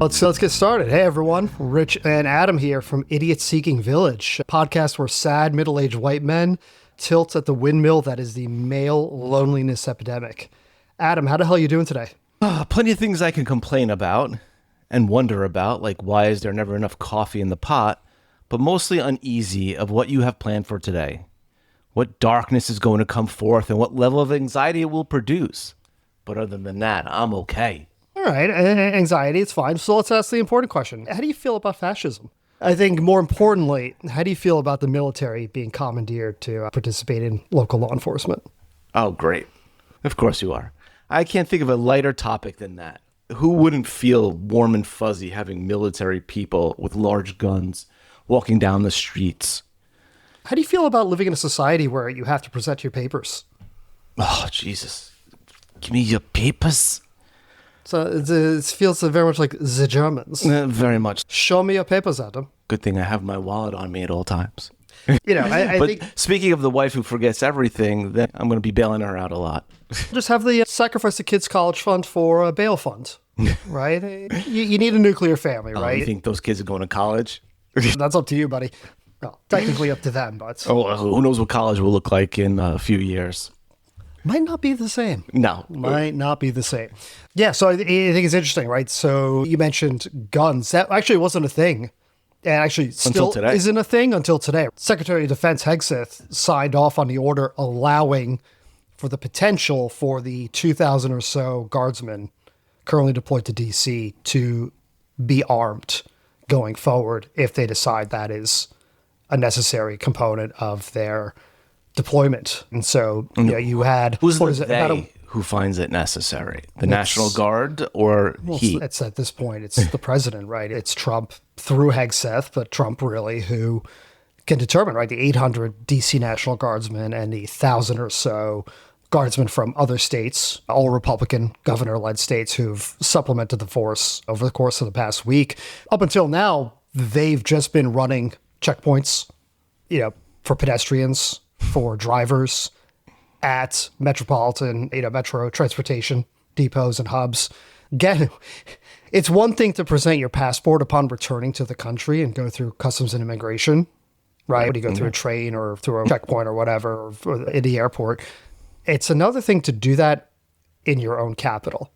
Let's get started. Hey everyone, Rich and Adam here from Idiot Seeking Village, a podcast where sad middle-aged white men tilt at the windmill that is the male loneliness epidemic. Adam, how the hell are you doing today? Plenty of things I can complain about and wonder about, like why is there never enough coffee in the pot, but mostly uneasy of what you have planned for today. What darkness is going to come forth and what level of anxiety it will produce. But other than that, I'm okay. All right, anxiety, it's fine. So let's ask the important question. How do you feel about fascism? I think more importantly, how do you feel about the military being commandeered to participate in local law enforcement? Oh, great. Of course you are. I can't think of a lighter topic than that. Who wouldn't feel warm and fuzzy having military people with large guns walking down the streets? How do you feel about living in a society where you have to present your papers? Oh, Jesus. Give me your papers. So it feels very much like the Germans. Very much. Show me your papers, Adam. Good thing I have my wallet on me at all times. You know, I but think... Speaking of the wife who forgets everything, then I'm going to be bailing her out a lot. Just have the sacrifice the kids' college fund for a bail fund, right? You need a nuclear family, right? You think those kids are going to college? That's up to you, buddy. Well, technically up to them, but... Oh, who knows what college will look like in a few years. Might not be the same. No. Might not be the same. Yeah, so I think it's interesting, right? So you mentioned guns. That actually wasn't a thing. And actually still isn't a thing until today. Secretary of Defense Hegseth signed off on the order allowing for the potential for the 2,000 or so guardsmen currently deployed to D.C. to be armed going forward if they decide that is a necessary component of their deployment. And so you had... Who's who finds it necessary? The National Guard or he? It's at this point, it's the president, right? It's Trump through Hegseth, but Trump really who can determine, right? The 800 DC National Guardsmen and the 1,000 or so guardsmen from other states, all Republican governor-led states who've supplemented the force over the course of the past week. Up until now, they've just been running checkpoints, for pedestrians, for drivers, at metropolitan, metro transportation depots and hubs. Again, it's one thing to present your passport upon returning to the country and go through customs and immigration, right? When you go through a train or through a checkpoint or whatever, or in the airport. It's another thing to do that in your own capital,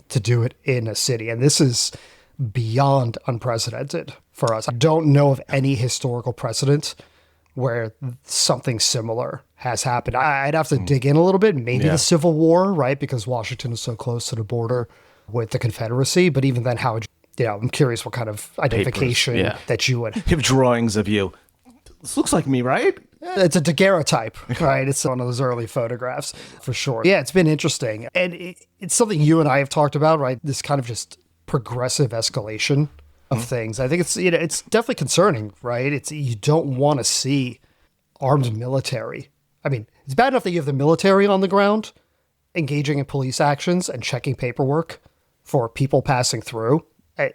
to do it in a city. And this is beyond unprecedented for us. I don't know of any historical precedent where something similar has happened. I'd have to dig in a little bit, maybe the Civil War, right? Because Washington is so close to the border with the Confederacy. But even then, I'm curious what kind of identification that you would... Have drawings of you. This looks like me, right? It's a daguerreotype, right? It's one of those early photographs, for sure. Yeah, it's been interesting. And it's something you and I have talked about, right? This kind of just progressive escalation of things. I think it's definitely concerning, right? You don't want to see armed military. I mean, it's bad enough that you have the military on the ground engaging in police actions and checking paperwork for people passing through.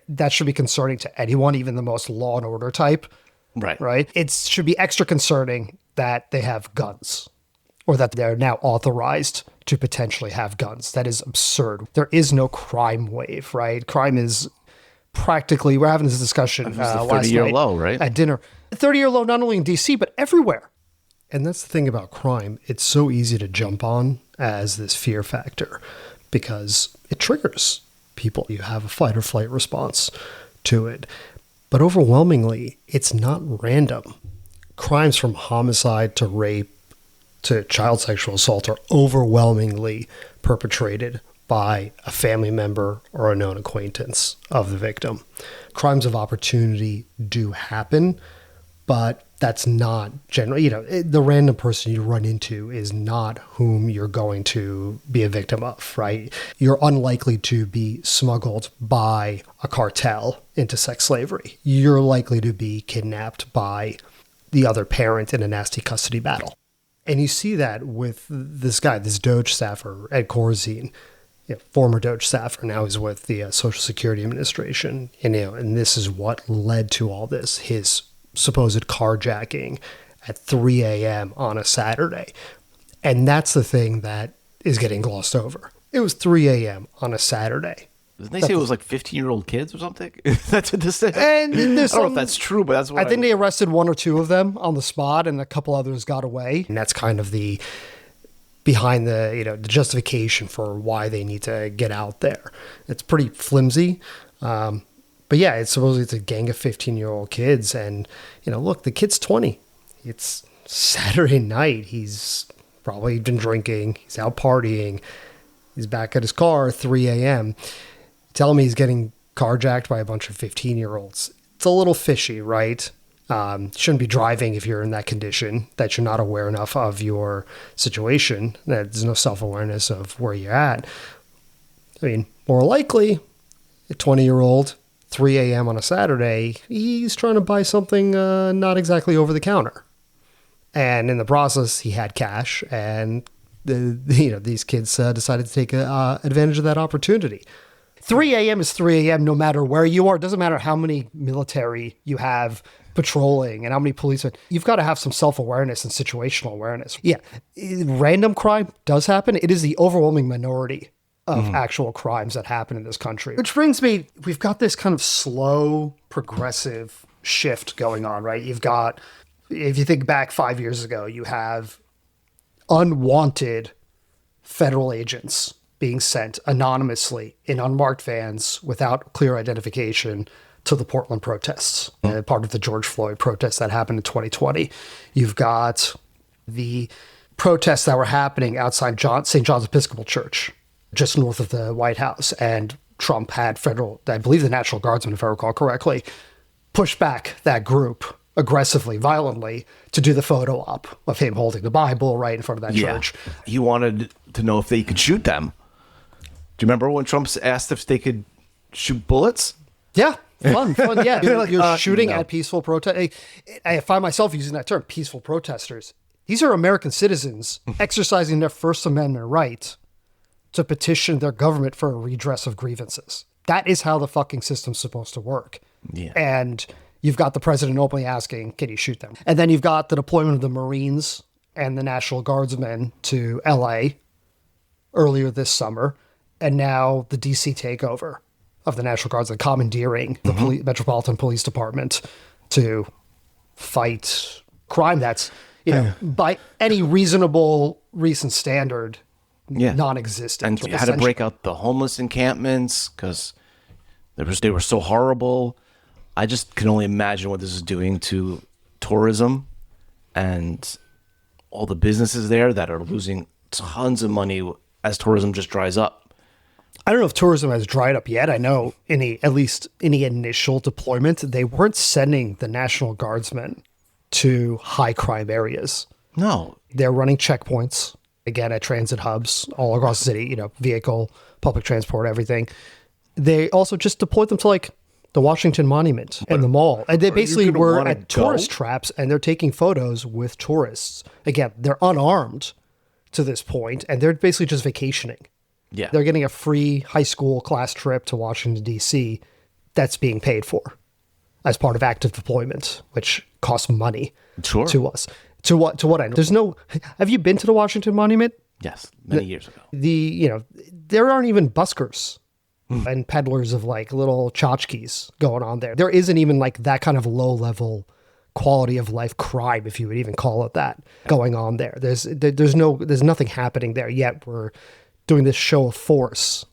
That should be concerning to anyone, even the most law and order type. Right? It should be extra concerning that they have guns or that they're now authorized to potentially have guns. That is absurd. There is no crime wave, right? Crime is practically, we're having this discussion last night 30-year low, right? At dinner. 30-year low, not only in DC, but everywhere. And that's the thing about crime. It's so easy to jump on as this fear factor because it triggers people. You have a fight or flight response to it. But overwhelmingly, it's not random. Crimes from homicide to rape to child sexual assault are overwhelmingly perpetrated by a family member or a known acquaintance of the victim. Crimes of opportunity do happen, but that's not generally, the random person you run into is not whom you're going to be a victim of, right? You're unlikely to be smuggled by a cartel into sex slavery. You're likely to be kidnapped by the other parent in a nasty custody battle. And you see that with this guy, this Doge staffer, Ed Corzine, former Doge staffer, now he's with the Social Security Administration. And this is what led to all this, his supposed carjacking at 3 a.m. on a Saturday. And that's the thing that is getting glossed over. It was 3 a.m. on a Saturday. Didn't they say it was like 15-year-old kids or something? That's what this is. And I don't know if that's true, but that's what I think they arrested one or two of them on the spot, and a couple others got away. And that's kind of the behind the the justification for why they need to get out there. It's pretty flimsy, but yeah, it's supposedly it's a gang of 15-year-old kids, and look, the kid's 20. It's Saturday night. He's probably been drinking. He's out partying. He's back at his car at 3 a.m. Tell me he's getting carjacked by a bunch of 15-year-olds. It's a little fishy, right? Shouldn't be driving if you're in that condition, that you're not aware enough of your situation, that there's no self-awareness of where you're at. I mean, more likely, a 20-year-old, 3 a.m. on a Saturday, he's trying to buy something not exactly over the counter. And in the process, he had cash, and these kids decided to take advantage of that opportunity. 3 a.m. is 3 a.m. no matter where you are. It doesn't matter how many military you have patrolling and how many police. You've got to have some self-awareness and situational awareness. Yeah, random crime does happen. It is the overwhelming minority of actual crimes that happen in this country. Which brings me, we've got this kind of slow, progressive shift going on, right? You've got, if you think back 5 years ago, you have unwanted federal agents being sent anonymously in unmarked vans without clear identification to the Portland protests, part of the George Floyd protests that happened in 2020. You've got the protests that were happening outside St. John's Episcopal Church, just north of the White House, and Trump had federal, I believe the National Guardsmen, if I recall correctly, push back that group aggressively, violently, to do the photo op of him holding the Bible right in front of that church. He wanted to know if they could shoot them. Do you remember when Trump asked if they could shoot bullets? Yeah, fun, yeah. You're shooting at peaceful protest. I find myself using that term, peaceful protesters. These are American citizens exercising their First Amendment right to petition their government for a redress of grievances. That is how the fucking system's supposed to work. Yeah. And you've got the president openly asking, can you shoot them? And then you've got the deployment of the Marines and the National Guardsmen to LA earlier this summer. And now the DC takeover of the National Guards, commandeering the Metropolitan Police Department to fight crime that's, by any reasonable recent standard, non-existent. And you had to break out the homeless encampments because they were so horrible. I just can only imagine what this is doing to tourism and all the businesses there that are losing tons of money as tourism just dries up. I don't know if tourism has dried up yet. I know at least in the initial deployment, they weren't sending the National Guardsmen to high crime areas. No. They're running checkpoints, again, at transit hubs all across the city, vehicle, public transport, everything. They also just deployed them to the Washington Monument and the mall. And they basically were at tourist traps, and they're taking photos with tourists. Again, they're unarmed to this point, and they're basically just vacationing. Yeah. They're getting a free high school class trip to Washington, D.C. that's being paid for as part of active deployment, which costs money to us. To what end? Have you been to the Washington Monument? Yes, many years ago. There aren't even buskers and peddlers of little tchotchkes going on there. There isn't even that kind of low level quality of life crime, if you would even call it that, going on there. There's nothing happening there yet. We're doing this show of force.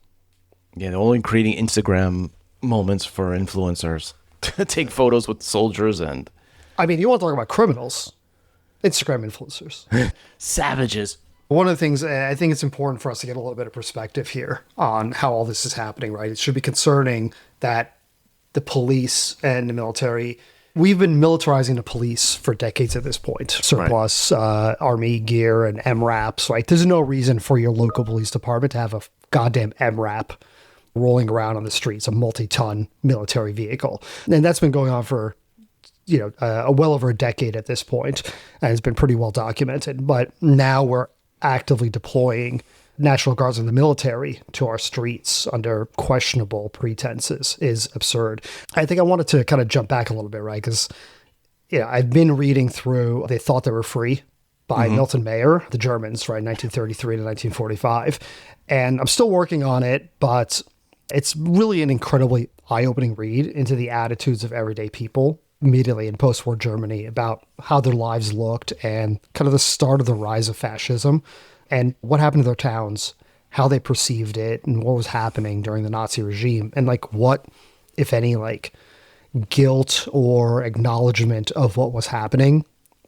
Yeah, they're only creating Instagram moments for influencers to take photos with soldiers and... I mean, you want to talk about criminals, Instagram influencers. Savages. One of the things, I think it's important for us to get a little bit of perspective here on how all this is happening, right? It should be concerning that the police and the military... We've been militarizing the police for decades at this point. Surplus, army gear and MRAPs, right? There's no reason for your local police department to have a goddamn MRAP rolling around on the streets, a multi-ton military vehicle. And that's been going on for, well over a decade at this point, and it's been pretty well documented. But now we're actively deploying National Guards and the military to our streets under questionable pretenses is absurd. I think I wanted to kind of jump back a little bit, right? Because, I've been reading through They Thought They Were Free by Milton Mayer, the Germans, right, 1933 to 1945. And I'm still working on it, but It's really an incredibly eye-opening read into the attitudes of everyday people immediately in post-war Germany about how their lives looked and kind of the start of the rise of fascism and what happened to their towns, how they perceived it, and what was happening during the Nazi regime, and like what, if any, like guilt or acknowledgement of what was happening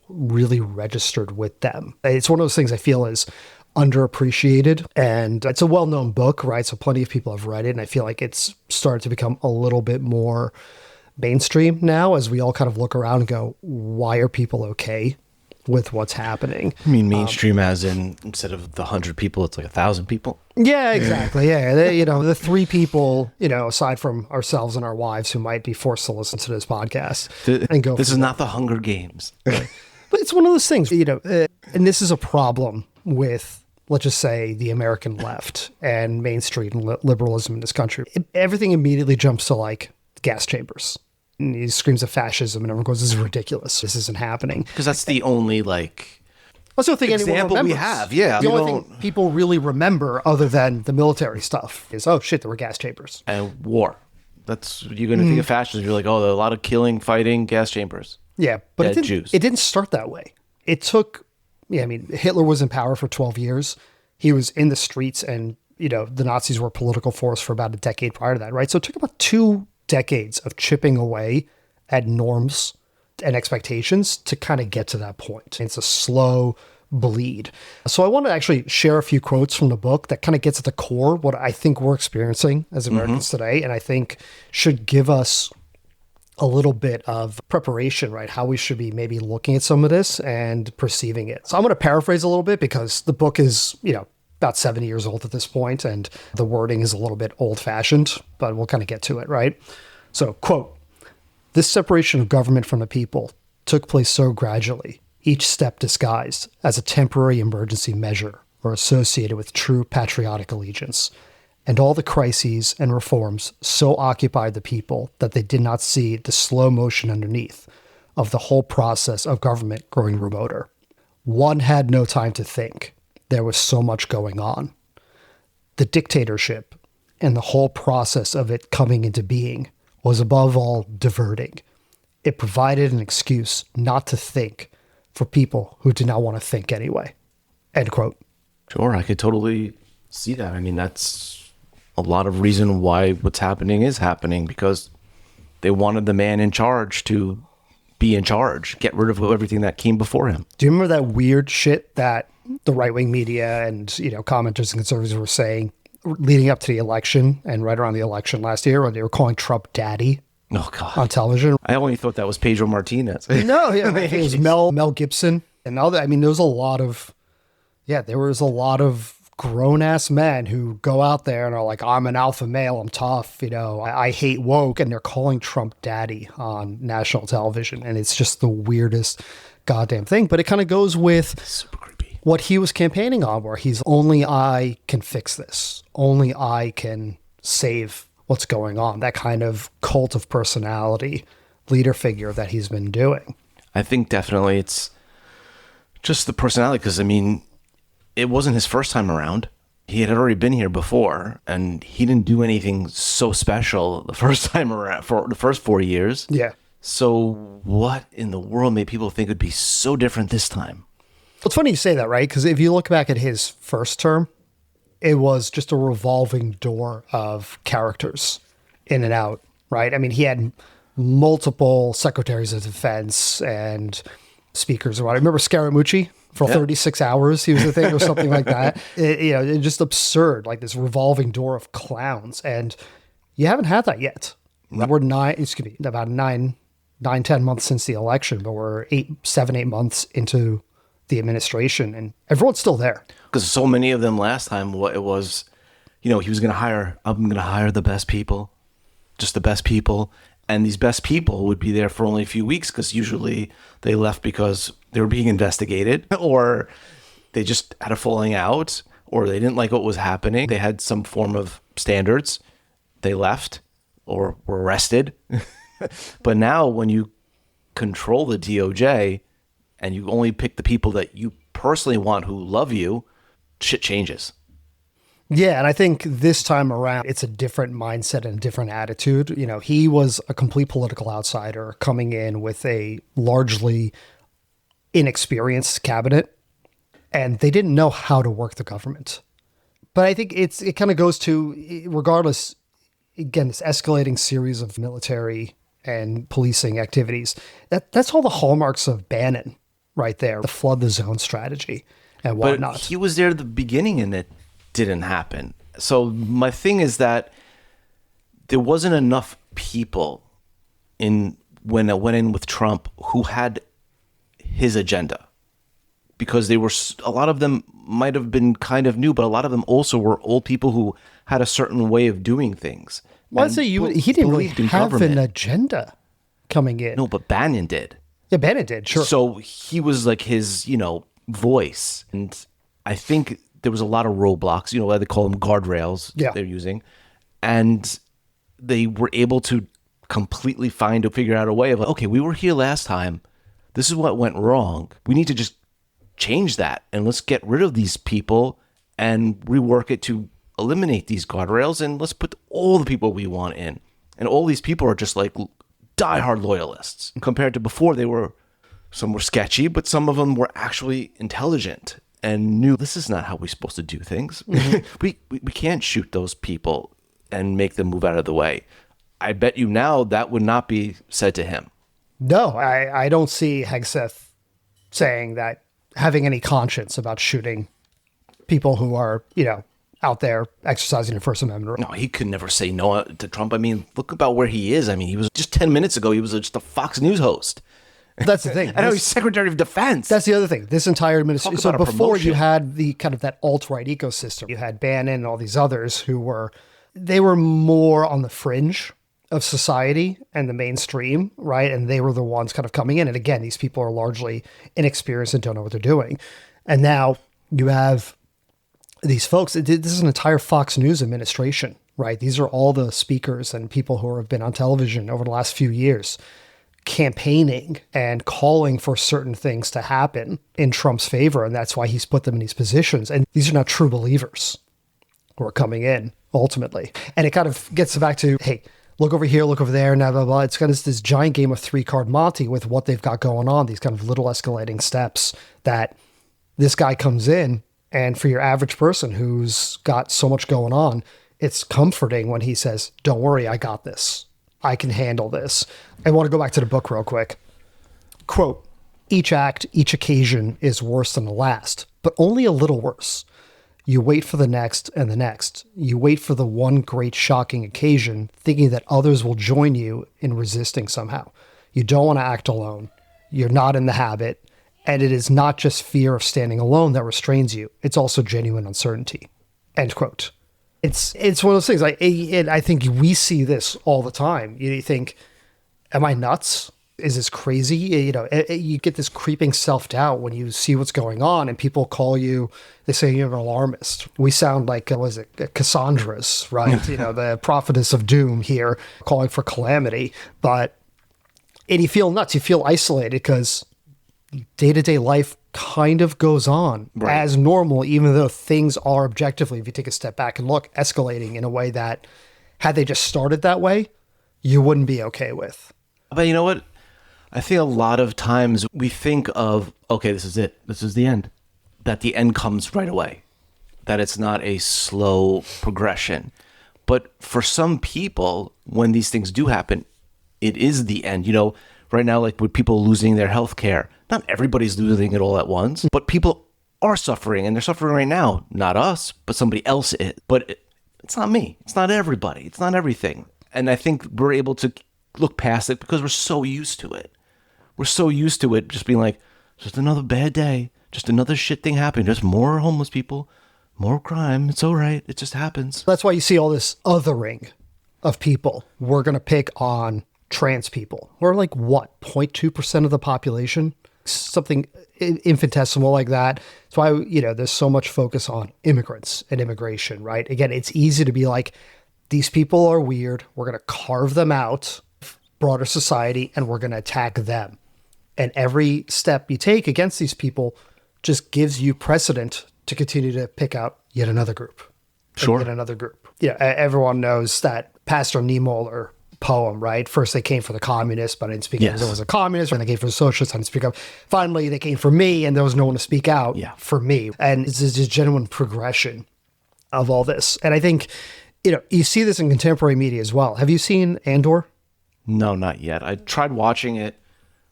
really registered with them. It's one of those things I feel is underappreciated, and it's a well-known book, right? So plenty of people have read it, and I feel like it's started to become a little bit more mainstream now as we all kind of look around and go, why are people okay with what's happening? I mean, mainstream as in, instead of the 100 people, it's like 1,000 people. Yeah, exactly. Yeah. The 3 people, aside from ourselves and our wives who might be forced to listen to this podcast and go. This is not the Hunger Games. But it's one of those things, and this is a problem with, let's just say, the American left and Main Street and liberalism in this country. Everything immediately jumps to like gas chambers. And he screams of fascism and everyone goes, this is ridiculous. This isn't happening. Because that's the only That's the thing example anyone remembers. we have. Yeah. The only thing people really remember other than the military stuff is, oh shit, there were gas chambers. And war. That's, you're going to think of fascism. You're like, oh, there are a lot of killing, fighting, gas chambers. Yeah, but Dead Jews. It didn't start that way. It took, Hitler was in power for 12 years. He was in the streets and, the Nazis were a political force for about a decade prior to that, right? So it took about 2 decades of chipping away at norms and expectations to kind of get to that point. It's a slow bleed. So I want to actually share a few quotes from the book that kind of gets at the core what I think we're experiencing as Americans today, and I think should give us a little bit of preparation, right? How we should be maybe looking at some of this and perceiving it. So I'm going to paraphrase a little bit because the book is, about 70 years old at this point, and the wording is a little bit old-fashioned, but we'll kind of get to it, right? So, quote, "This separation of government from the people took place so gradually, each step disguised as a temporary emergency measure or associated with true patriotic allegiance. And all the crises and reforms so occupied the people that they did not see the slow motion underneath of the whole process of government growing remoter. One had no time to think. There was so much going on. The dictatorship and the whole process of it coming into being was above all diverting. It provided an excuse not to think for people who did not want to think anyway." End quote. Sure, I could totally see that. I mean, that's a lot of reason why what's happening is happening, because they wanted the man in charge to be in charge, get rid of everything that came before him. Do you remember that weird shit that the right-wing media and, commenters and conservatives were saying leading up to the election and right around the election last year when they were calling Trump daddy? Oh, God. On television. I only thought that was Pedro Martinez. No, yeah, it was Mel Gibson. And all that. I mean, there was a lot of grown-ass men who go out there and are like, I'm an alpha male, I'm tough, I hate woke, and they're calling Trump daddy on national television. And it's just the weirdest goddamn thing. But it kind of goes with Super creepy. What he was campaigning on, where he's, only I can fix this. Only I can save what's going on. That kind of cult of personality leader figure that he's been doing. I think definitely it's just the personality, because, it wasn't his first time around. He had already been here before, and he didn't do anything so special the first time around for the first 4 years. Yeah. So what in the world made people think it would be so different this time? It's funny you say that, right? Because if you look back at his first term, it was just a revolving door of characters in and out, right? I mean, he had multiple secretaries of defense and speakers. I remember Scaramucci for 36 hours. He was the thing or something like that. It's just absurd, like this revolving door of clowns. And you haven't had that yet. We're about 9, 10 months since the election, but we're 7, 8 months into the administration, and everyone's still there. Because so many of them last time, what it was, he was going to I'm going to hire the best people, just the best people. And these best people would be there for only a few weeks, because usually they left because they were being investigated, or they just had a falling out, or they didn't like what was happening. They had some form of standards. They left or were arrested. But now when you control the DOJ and you only pick the people that you personally want who love you, shit changes. Yeah, and I think this time around, it's a different mindset and a different attitude. You know, he was a complete political outsider coming in with a largely inexperienced cabinet, and they didn't know how to work the government. But I think it kind of goes to, regardless, again, this escalating series of military and policing activities. That's all the hallmarks of Bannon right there, the flood the zone strategy and whatnot. But he was there at the beginning and it didn't happen. So my thing is that there wasn't enough people when I went in with Trump who had his agenda, because they were, a lot of them might have been kind of new, but a lot of them also were old people who had a certain way of doing things. Well, I'd say he didn't really have an agenda coming in. No, but Bannon did. Yeah, Bannon did, sure. So he was like his, voice. And I think there was a lot of roadblocks, they call them guardrails they're using. And they were able to completely figure out a way of, like, okay, we were here last time. This is what went wrong. We need to just change that. And let's get rid of these people and rework it to eliminate these guardrails. And let's put all the people we want in. And all these people are just like diehard loyalists compared to before. Some were sketchy, but some of them were actually intelligent and knew this is not how we're supposed to do things. Mm-hmm. we can't shoot those people and make them move out of the way. I bet you now that would not be said to him. No, I don't see Hegseth saying that, having any conscience about shooting people who are, out there exercising the First Amendment. No, he could never say no to Trump. I mean, look about where he is. I mean, he was just 10 minutes ago, he was just a Fox News host. That's the thing. I know he's Secretary of Defense. That's the other thing. This entire administration. So before you had the kind of that alt-right ecosystem, you had Bannon and all these others who were more on the fringe of society and the mainstream, right? And they were the ones kind of coming in. And again, these people are largely inexperienced and don't know what they're doing. And now you have these folks. This is an entire Fox News administration, right? These are all the speakers and people who have been on television over the last few years, campaigning and calling for certain things to happen in Trump's favor. And that's why he's put them in these positions. And these are not true believers who are coming in ultimately. And it kind of gets back to, hey, look over here, look over there, blah, blah, blah. It's got this giant game of 3-card Monte with what they've got going on, these kind of little escalating steps that this guy comes in. And for your average person who's got so much going on, it's comforting when he says, don't worry, I got this. I can handle this. I want to go back to the book real quick. Quote, each act, each occasion is worse than the last, but only a little worse. You wait for the next and the next. You wait for the one great shocking occasion, thinking that others will join you in resisting somehow. You don't want to act alone. You're not in the habit. And it is not just fear of standing alone that restrains you. It's also genuine uncertainty. End quote. It's one of those things. I think we see this all the time. You think, am I nuts? Is this crazy? You get this creeping self-doubt when you see what's going on and people call you, they say you're an alarmist. We sound like, Cassandra's, right? The prophetess of doom here calling for calamity. And you feel nuts. You feel isolated because day-to-day life kind of goes on as normal, even though things are objectively, if you take a step back and look, escalating in a way that, had they just started that way, you wouldn't be okay with. But you know what? I think a lot of times we think of, okay, this is it. This is the end. That the end comes right away. That it's not a slow progression. But for some people, when these things do happen, it is the end. Right now, like with people losing their health care, not everybody's losing it all at once, but people are suffering, and they're suffering right now. Not us, but somebody else is. But it's not me. It's not everybody. It's not everything. And I think we're able to look past it because we're so used to it. We're so used to it just being like, just another bad day, just another shit thing happening, just more homeless people, more crime. It's all right. It just happens. That's why you see all this othering of people. We're going to pick on trans people. We're like, what, 0.2% of the population? Something infinitesimal like that. That's why, there's so much focus on immigrants and immigration, right? Again, it's easy to be like, these people are weird. We're going to carve them out, broader society, and we're going to attack them. And every step you take against these people just gives you precedent to continue to pick out yet another group. Sure. in another group. Yeah, everyone knows that Pastor Niemöller poem, right? First they came for the communists, but I didn't speak up because I was a communist, and they came for the socialists, I didn't speak up. Finally, they came for me, and there was no one to speak out for me. And it's this genuine progression of all this. And I think, you see this in contemporary media as well. Have you seen Andor? No, not yet. I tried watching it,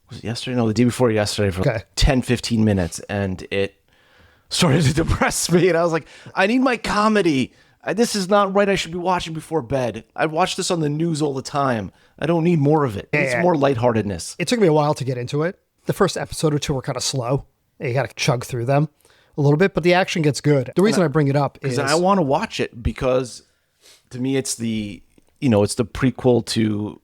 was it yesterday? No, the day before yesterday for like 10, 15 minutes, and it started to depress me. And I was like, I need my comedy. This is not right. I should be watching before bed. I watch this on the news all the time. I don't need more of it. It's more lightheartedness. It took me a while to get into it. The first episode or two were kind of slow. You got to chug through them a little bit, but the action gets good. The reason I bring it up is I want to watch it because to me it's the prequel to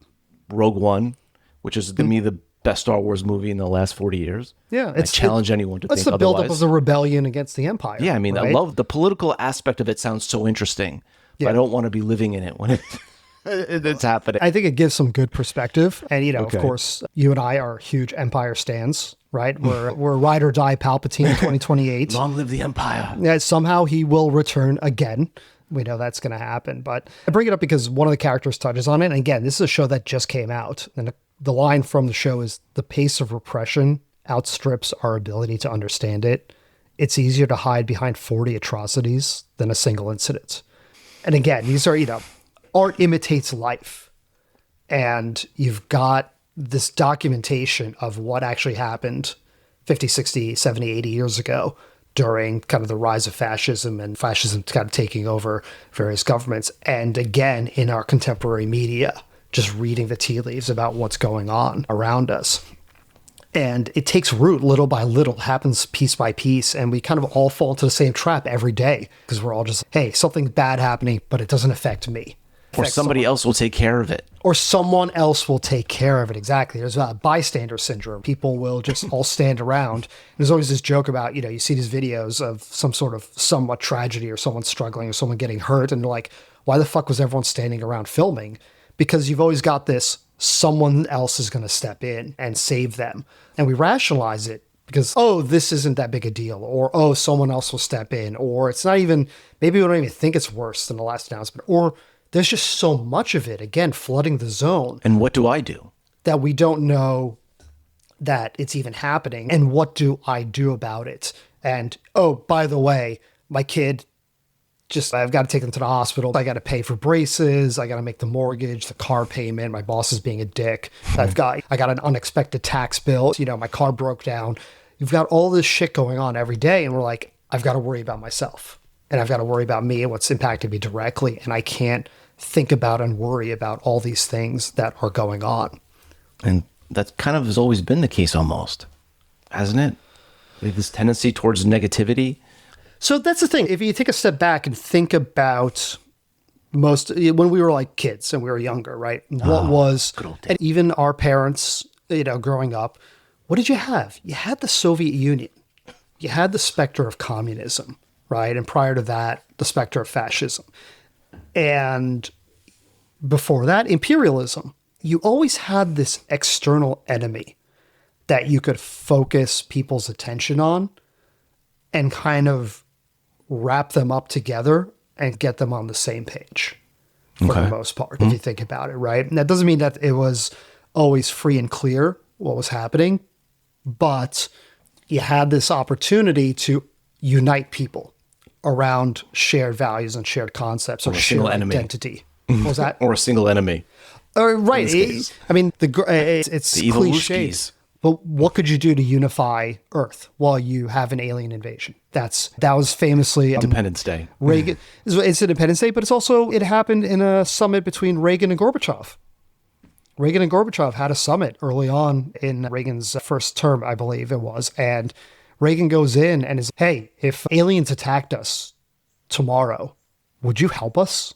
Rogue One, which is to me the best Star Wars movie in the last 40 years. Yeah, I challenge anyone to think otherwise. That's the buildup of the rebellion against the Empire. Yeah, I mean, right? I love the political aspect of it. Sounds so interesting, but I don't want to be living in it when it's happening. I think it gives some good perspective, and of course, you and I are huge Empire stans, right? We're ride or die Palpatine 2028. Long live the Empire. Yeah, somehow he will return again. We know that's going to happen, but I bring it up because one of the characters touches on it. And again, this is a show that just came out, and the line from the show is, "The pace of repression outstrips our ability to understand it. It's easier to hide behind 40 atrocities than a single incident." And again, these are, art imitates life. And you've got this documentation of what actually happened 50, 60, 70, 80 years ago during kind of the rise of fascism and fascism kind of taking over various governments. And again, in our contemporary media, just reading the tea leaves about what's going on around us. And it takes root little by little, happens piece by piece. And we kind of all fall into the same trap every day because we're all just, hey, something bad happening, but it doesn't affect me. Or somebody else will take care of it. Or someone else will take care of it. Exactly. There's a bystander syndrome. People will just all stand around. There's always this joke about, you see these videos of some sort of somewhat tragedy or someone struggling or someone getting hurt. And they're like, why the fuck was everyone standing around filming? Because you've always got this, someone else is going to step in and save them. And we rationalize it because, this isn't that big a deal. Or, someone else will step in. Or it's not even, maybe we don't even think it's worse than the last announcement. Or there's just so much of it, again, flooding the zone. And what do I do? That we don't know that it's even happening. And what do I do about it? And, by the way, my kid, I've got to take them to the hospital. I got to pay for braces. I got to make the mortgage, the car payment. My boss is being a dick. I got an unexpected tax bill. My car broke down. You've got all this shit going on every day. And we're like, I've got to worry about myself. And I've got to worry about me and what's impacting me directly. And I can't think about and worry about all these things that are going on. And that kind of has always been the case almost, hasn't it? We have this tendency towards negativity. So that's the thing. If you take a step back and think about when we were like kids and we were younger, right? What was, and even our parents, growing up, what did you have? You had the Soviet Union. You had the specter of communism, right? And prior to that, the specter of fascism. And before that, imperialism. You always had this external enemy that you could focus people's attention on and kind of wrap them up together and get them on the same page for the most part, if you think about it, right? And that doesn't mean that it was always free and clear what was happening, but you had this opportunity to unite people around shared values and shared concepts or shared identity. What was that? Or a single enemy. Right. It's the evil cliche. But what could you do to unify Earth while you have an alien invasion? That was famously Independence Day. Reagan. It's Independence Day, but it happened in a summit between Reagan and Gorbachev. Reagan and Gorbachev had a summit early on in Reagan's first term, I believe it was. And Reagan goes in and is, hey, if aliens attacked us tomorrow, would you help us?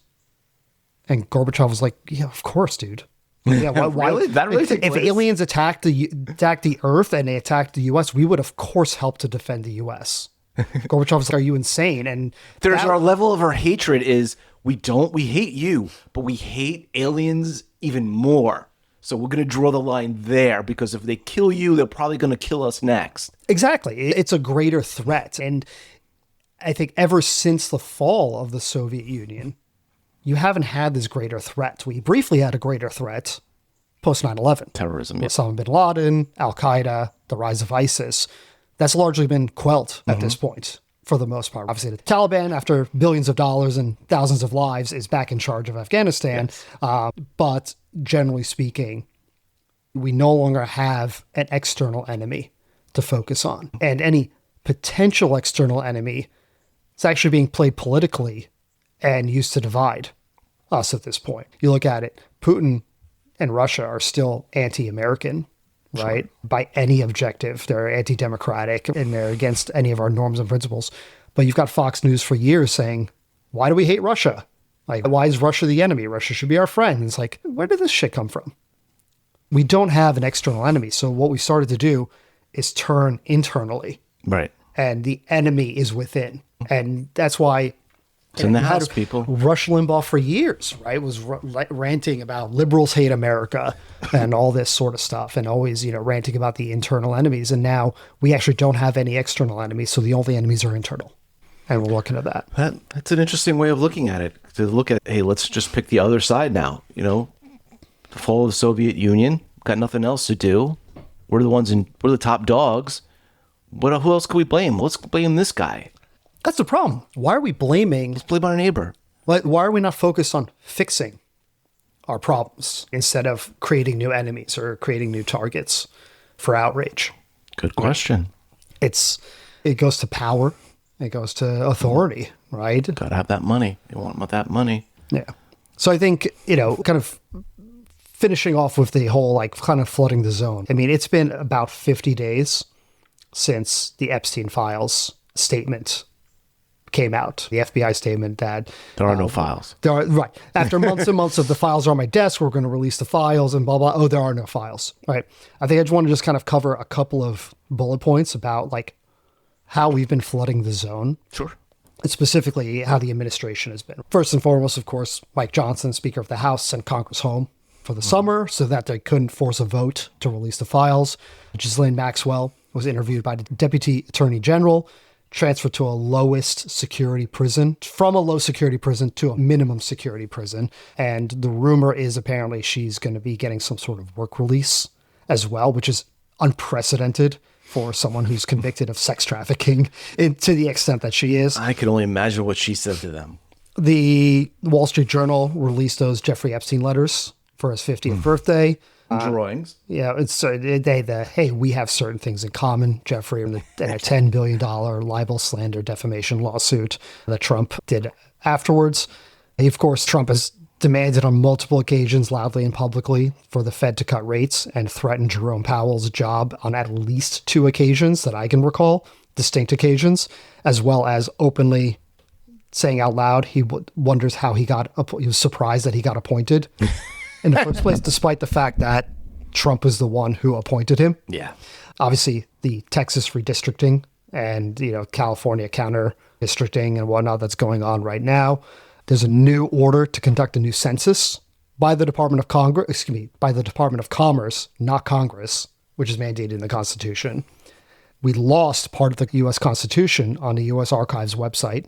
And Gorbachev was like, yeah, of course, dude. Yeah, why really? That really if aliens attacked the Earth and they attacked the U.S., we would of course help to defend the U.S. Gorbachev was like, "Are you insane?" And our level of our hatred is we hate you, but we hate aliens even more. So we're going to draw the line there because if they kill you, they're probably going to kill us next. Exactly, it's a greater threat, and I think ever since the fall of the Soviet Union, you haven't had this greater threat. We briefly had a greater threat post 9/11. Terrorism, With Osama bin Laden, Al-Qaeda, the rise of ISIS. That's largely been quelled at this point, for the most part. Obviously, the Taliban, after billions of dollars and thousands of lives, is back in charge of Afghanistan. Yes. But generally speaking, we no longer have an external enemy to focus on. And any potential external enemy is actually being played politically and used to divide us at this point. You look at it, Putin and Russia are still anti-American, right? Sure. By any objective. They're anti-democratic and they're against any of our norms and principles. But you've got Fox News for years saying, why do we hate Russia? Like, why is Russia the enemy? Russia should be our friend. And it's like, where did this shit come from? We don't have an external enemy. So what we started to do is turn internally. Right. And the enemy is within. And that's why it's in the house, people. Rush Limbaugh for years, right, was ranting about liberals hate America and all this sort of stuff, and always, ranting about the internal enemies. And now we actually don't have any external enemies, so the only enemies are internal. And we're looking at that. That's an interesting way of looking at it. To look at, hey, let's just pick the other side now. The fall of the Soviet Union, got nothing else to do. We're the top dogs. Who else can we blame? Let's blame this guy. That's the problem. Why are we blaming? Let's blame our neighbor. Why are we not focused on fixing our problems instead of creating new enemies or creating new targets for outrage? Good question. It goes to power. It goes to authority, right? Got to have that money. They want that money. Yeah. So I think, kind of finishing off with the whole, kind of flooding the zone. I mean, it's been about 50 days since the Epstein files statement came out, the FBI statement that there are no files. Right. After months and months of the files are on my desk, we're going to release the files and blah, blah. Oh, there are no files. Right. I think I just want to just kind of cover a couple of bullet points about how we've been flooding the zone. Sure. And specifically how the administration has been. First and foremost, of course, Mike Johnson, Speaker of the House, sent Congress home for the summer so that they couldn't force a vote to release the files. Ghislaine Maxwell was interviewed by the Deputy Attorney General, transferred to a lowest security prison, from a low security prison to a minimum security prison. And the rumor is apparently she's going to be getting some sort of work release as well, which is unprecedented for someone who's convicted of sex trafficking to the extent that she is. I can only imagine what she said to them. The Wall Street Journal released those Jeffrey Epstein letters for his 50th birthday. Drawings. Yeah, it's hey, we have certain things in common, Jeffrey, and a $10 billion libel, slander, defamation lawsuit that Trump did afterwards. Of course, Trump has demanded on multiple occasions, loudly and publicly, for the Fed to cut rates and threatened Jerome Powell's job on at least 2 occasions that I can recall, distinct occasions, as well as openly saying out loud he wonders how he was surprised that he got appointed in the first place, despite the fact that Trump was the one who appointed him. Yeah. Obviously, the Texas redistricting and, California counter districting and whatnot that's going on right now. There's a new order to conduct a new census by the Department of Commerce, not Congress, which is mandated in the Constitution. We lost part of the U.S. Constitution on the U.S. Archives website.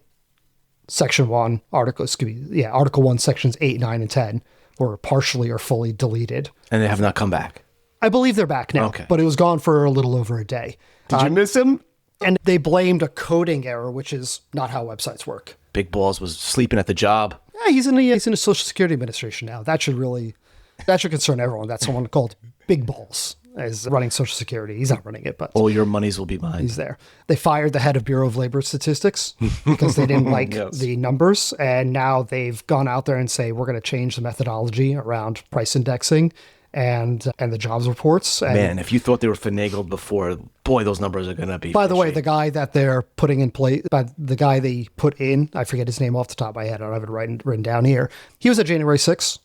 Section 1, Article 1, Sections 8, 9, and 10 were partially or fully deleted. And they have not come back. I believe they're back now, okay. But it was gone for a little over a day. Did you miss him? And they blamed a coding error, which is not how websites work. Big Balls was sleeping at the job. Yeah, he's in the Social Security Administration now. That should concern everyone. That's someone called Big Balls is running Social Security. He's not running it, but all your monies will be mine. He's there. They fired the head of Bureau of Labor Statistics because they didn't like the numbers, and now they've gone out there and say we're going to change the methodology around price indexing and the jobs reports. And man, if you thought they were finagled before, boy, those numbers are going to be. By the way, the guy that they're putting in place, the guy they put in, I forget his name off the top of my head. I don't have it written down here. He was at January 6th.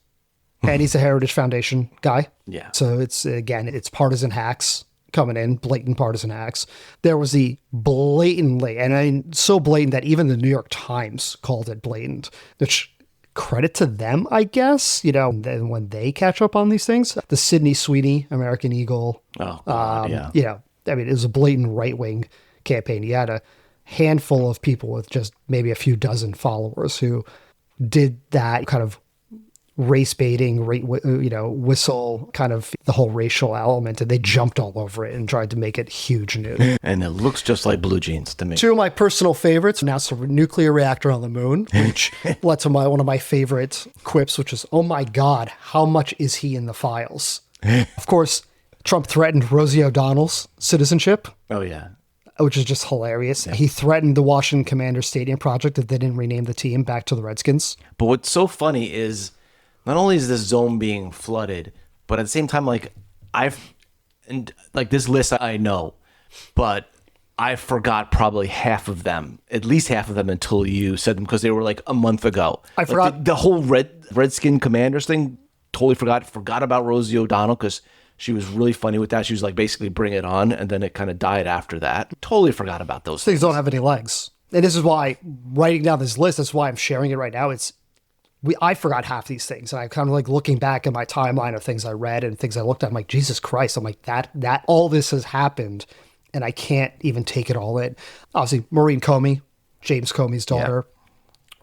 And he's a Heritage Foundation guy. Yeah. So it's partisan hacks coming in, blatant partisan hacks. There was the blatantly, and so blatant that even the New York Times called it blatant, which credit to them, I guess, when they catch up on these things. The Sydney Sweeney, American Eagle. Oh, God, yeah. It was a blatant right-wing campaign. You had handful of people with just maybe a few dozen followers who did that kind of race baiting, whistle, kind of the whole racial element, and they jumped all over it and tried to make it huge news. And it looks just like blue jeans to me. Two of my personal favorites announced a nuclear reactor on the moon, which led to one of my favorite quips, which is, "Oh my God, how much is he in the files?" Of course, Trump threatened Rosie O'Donnell's citizenship. Oh, yeah. Which is just hilarious. Yeah. He threatened the Washington Commanders Stadium project that they didn't rename the team back to the Redskins. But what's so funny is not only is this zone being flooded, but at the same time, this list I know, but I forgot probably half of them, at least half of them, until you said them, because they were like a month ago. I forgot the whole Redskin Commanders thing. Totally forgot about Rosie O'Donnell, because she was really funny with that. She was like, basically bring it on, and then it kind of died after that. Totally forgot about those things. Don't have any legs. And this is why, writing down this list, that's why I'm sharing it right now. I forgot half these things, and I kind of like looking back at my timeline of things I read and things I looked at. I'm like, Jesus Christ! I'm like, that all this has happened, and I can't even take it all in. Obviously, Maureen Comey, James Comey's daughter,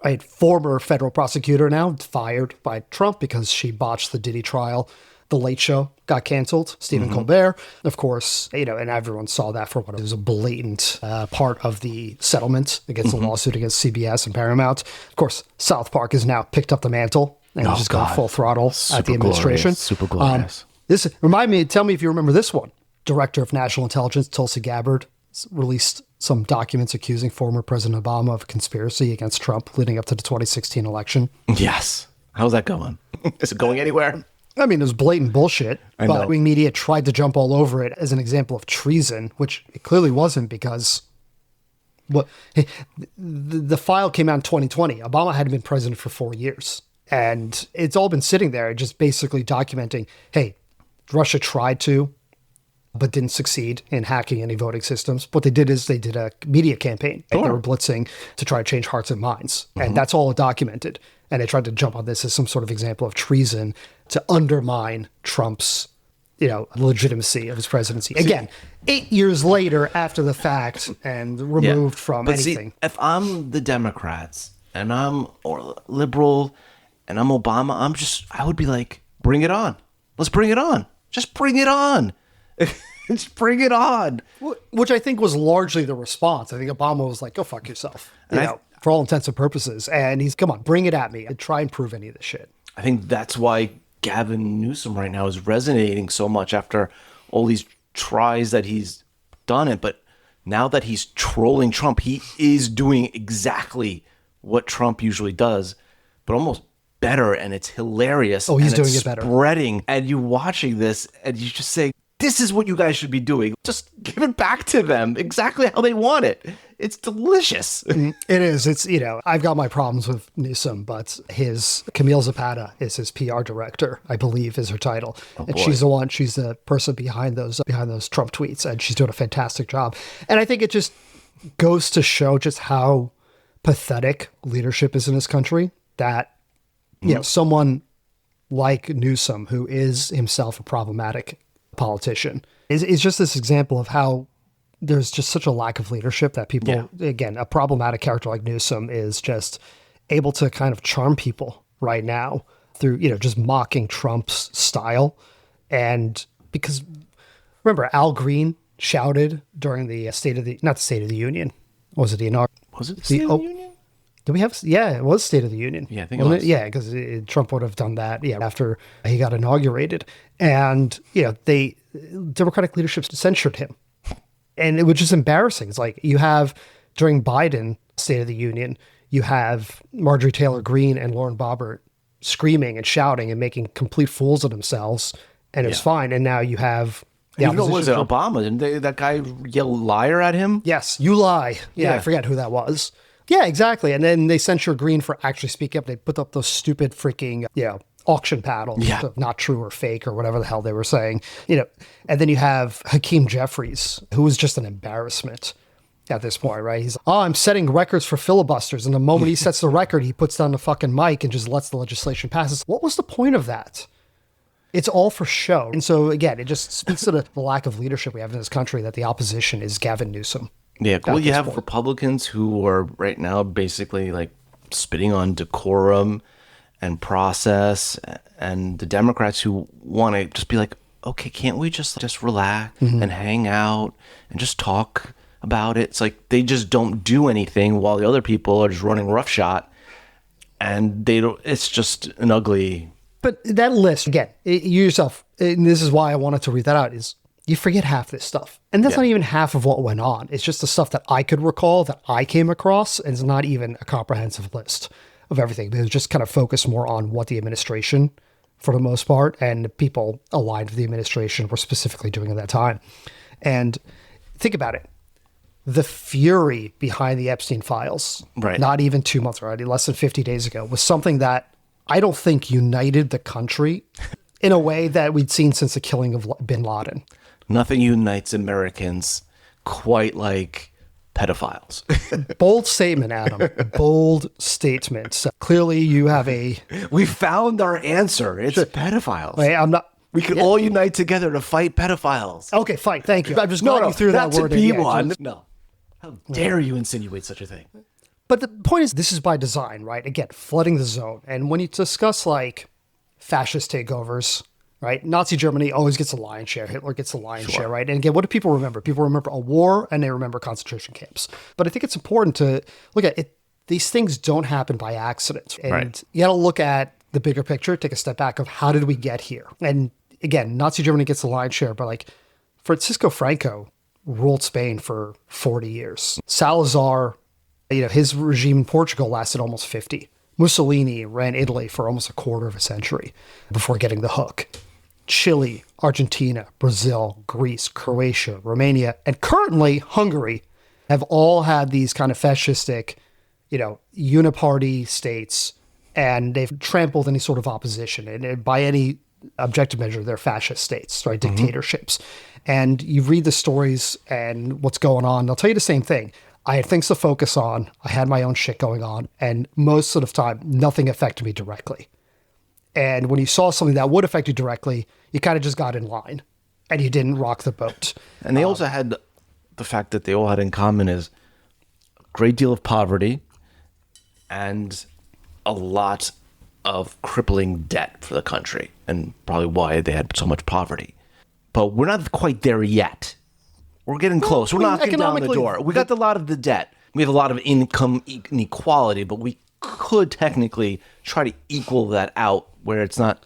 right, former federal prosecutor, now fired by Trump because she botched the Diddy trial. The Late Show got canceled. Stephen Colbert, of course, and everyone saw that for what it was, a blatant part of the settlement against the lawsuit against CBS and Paramount. Of course, South Park has now picked up the mantle and just gone full throttle at the administration. Super glorious. Tell me if you remember this one. Director of National Intelligence, Tulsi Gabbard, released some documents accusing former President Obama of conspiracy against Trump leading up to the 2016 election. Yes. How's that going? Is it going anywhere? I mean, it was blatant bullshit. But wing media tried to jump all over it as an example of treason, which it clearly wasn't, because the file came out in 2020. Obama hadn't been president for 4 years. And it's all been sitting there just basically documenting, hey, Russia tried to, but didn't succeed in hacking any voting systems. What they did is they did a media campaign. Sure. They were blitzing to try to change hearts and minds. And that's all documented. And they tried to jump on this as some sort of example of treason to undermine Trump's, legitimacy of his presidency. Again, 8 years later after the fact and removed from anything. See, if I'm the Democrats and I'm liberal and I'm Obama, I would be like, bring it on. Let's bring it on. Just bring it on. Just bring it on. Which I think was largely the response. I think Obama was like, go fuck yourself. For all intents and purposes. And he's, come on, bring it at me and try and prove any of this shit. I think that's why Gavin Newsom right now is resonating so much after all these tries that he's done it. But now that he's trolling Trump, he is doing exactly what Trump usually does, but almost better. And it's hilarious. Oh, he's doing it better. Spreading. And you watching this and you just say, this is what you guys should be doing. Just give it back to them exactly how they want it. It's delicious. It is. It's, I've got my problems with Newsom, but Camille Zapata is his PR director, I believe is her title. And she's the person behind those Trump tweets, and she's doing a fantastic job. And I think it just goes to show just how pathetic leadership is in this country, that, someone like Newsom, who is himself a problematic politician, is just this example of how there's just such a lack of leadership that people, again, a problematic character like Newsom is just able to kind of charm people right now through, just mocking Trump's style. And because remember, Al Green shouted during the not the State of the Union. Was it the inaugural? Was it the State of the Union? Did we have? Yeah, it was State of the Union. Yeah, I think it was. Yeah, because Trump would have done that. Yeah, after he got inaugurated, and the Democratic leadership censured him, and it was just embarrassing. It's like you have during Biden State of the Union, you have Marjorie Taylor Greene and Lauren Boebert screaming and shouting and making complete fools of themselves, and it was fine. And now you have. Was it Obama? Didn't that guy yell liar at him? Yes, you lie. Yeah, I forget who that was. Yeah, exactly. And then they censure Green for actually speaking up. They put up those stupid freaking, auction paddles, not true or fake or whatever the hell they were saying, And then you have Hakeem Jeffries, who was just an embarrassment at this point, right? He's, I'm setting records for filibusters. And the moment he sets the record, he puts down the fucking mic and just lets the legislation pass. What was the point of that? It's all for show. And so, again, it just speaks to the lack of leadership we have in this country, that the opposition is Gavin Newsom. Yeah, well, you this have point. Republicans who are right now basically like spitting on decorum and process, and the Democrats who want to just be like, okay, can't we just relax and hang out and just talk about it? It's like they just don't do anything while the other people are just running roughshod, and they don't. It's just an ugly. But that list, again, you yourself, and this is why I wanted to read that out, is you forget half this stuff. And that's not even half of what went on. It's just the stuff that I could recall that I came across, and it's not even a comprehensive list of everything. It was just kind of focused more on what the administration, for the most part, and the people aligned with the administration were specifically doing at that time. And think about it. The fury behind the Epstein files, Right. not even 2 months already, less than 50 days ago, was something that I don't think united the country in a way that we'd seen since the killing of bin Laden. Nothing unites Americans quite like pedophiles. Bold statement, Adam. Bold statement. So clearly you have a... We found our answer. It's pedophiles. Wait, I'm not... We could all unite together to fight pedophiles. Okay, fine. Thank you. I'm just glad you threw that that's word a in. B Yeah, one. just- No. How dare you insinuate such a thing? But the point is, this is by design, right? Again, flooding the zone. And when you discuss like fascist takeovers, right? Nazi Germany always gets a lion's share. Hitler gets a lion's share, right? And again, what do people remember? People remember a war and they remember concentration camps. But I think it's important to look at it. These things don't happen by accident. And Right. you got to look at the bigger picture, take a step back of how did we get here? And again, Nazi Germany gets the lion's share, but like Francisco Franco ruled Spain for 40 years. Salazar, his regime in Portugal lasted almost 50. Mussolini ran Italy for almost a quarter of a century before getting the hook. Chile, Argentina, Brazil, Greece, Croatia, Romania, and currently Hungary have all had these kind of fascistic, uniparty states, and they've trampled any sort of opposition. And by any objective measure, they're fascist states, right? Dictatorships. And you read the stories and what's going on, they'll tell you the same thing. I had things to focus on. I had my own shit going on. And most of the time, nothing affected me directly. And when you saw something that would affect you directly, you kind of just got in line and you didn't rock the boat. And they also had the fact that they all had in common is a great deal of poverty and a lot of crippling debt for the country, and probably why they had so much poverty. But we're not quite there yet. We're getting close. We're knocking down the door. We got a lot of the debt. We have a lot of income inequality, but we could technically try to equal that out where it's not.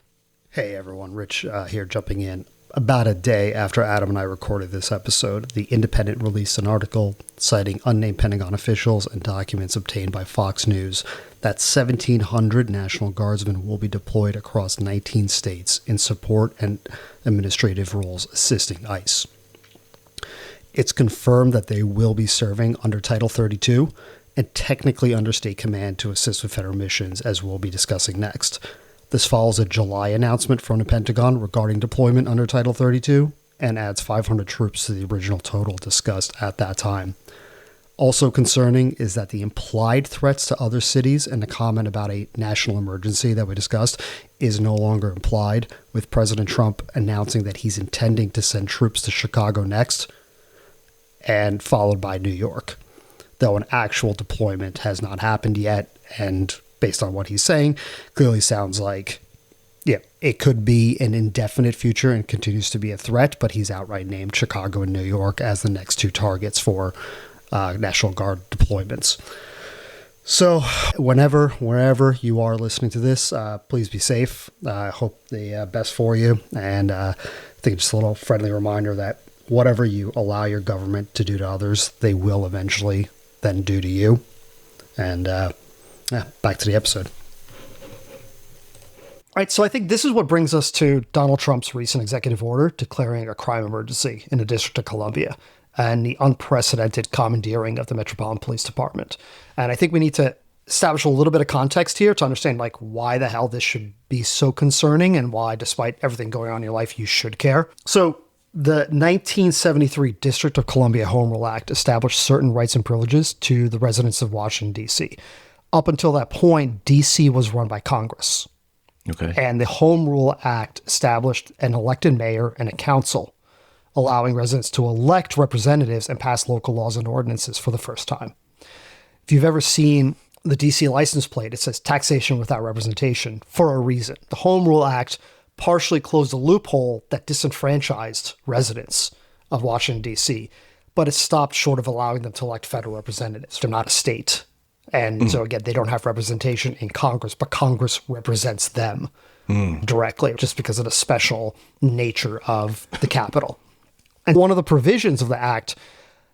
Hey everyone, Rich here jumping in. About a day after Adam and I recorded this episode, The Independent released an article citing unnamed Pentagon officials and documents obtained by Fox News that 1,700 National Guardsmen will be deployed across 19 states in support and administrative roles assisting ICE. It's confirmed that they will be serving under Title 32 and technically under state command to assist with federal missions, as we'll be discussing next. This follows a July announcement from the Pentagon regarding deployment under Title 32 and adds 500 troops to the original total discussed at that time. Also concerning is that the implied threats to other cities and the comment about a national emergency that we discussed is no longer implied, with President Trump announcing that he's intending to send troops to Chicago next, and followed by New York, though an actual deployment has not happened yet, and based on what he's saying, clearly sounds like, it could be an indefinite future and continues to be a threat, but he's outright named Chicago and New York as the next two targets for National Guard deployments. So wherever you are listening to this, please be safe. I hope the best for you. And I think just a little friendly reminder that whatever you allow your government to do to others, they will eventually then do to you. And back to the episode. All right, so I think this is what brings us to Donald Trump's recent executive order declaring a crime emergency in the District of Columbia and the unprecedented commandeering of the Metropolitan Police Department. And I think we need to establish a little bit of context here to understand why the hell this should be so concerning and why, despite everything going on in your life, you should care. So the 1973 District of Columbia Home Rule Act established certain rights and privileges to the residents of Washington, D.C. Up until that point, D.C. was run by Congress. Okay. And the Home Rule Act established an elected mayor and a council allowing residents to elect representatives and pass local laws and ordinances for the first time. If you've ever seen the DC license plate, it says taxation without representation for a reason. The Home Rule Act partially closed a loophole that disenfranchised residents of Washington, D.C., but it stopped short of allowing them to elect federal representatives. They're not a state. And so, again, they don't have representation in Congress, but Congress represents them directly just because of the special nature of the Capitol. And one of the provisions of the act,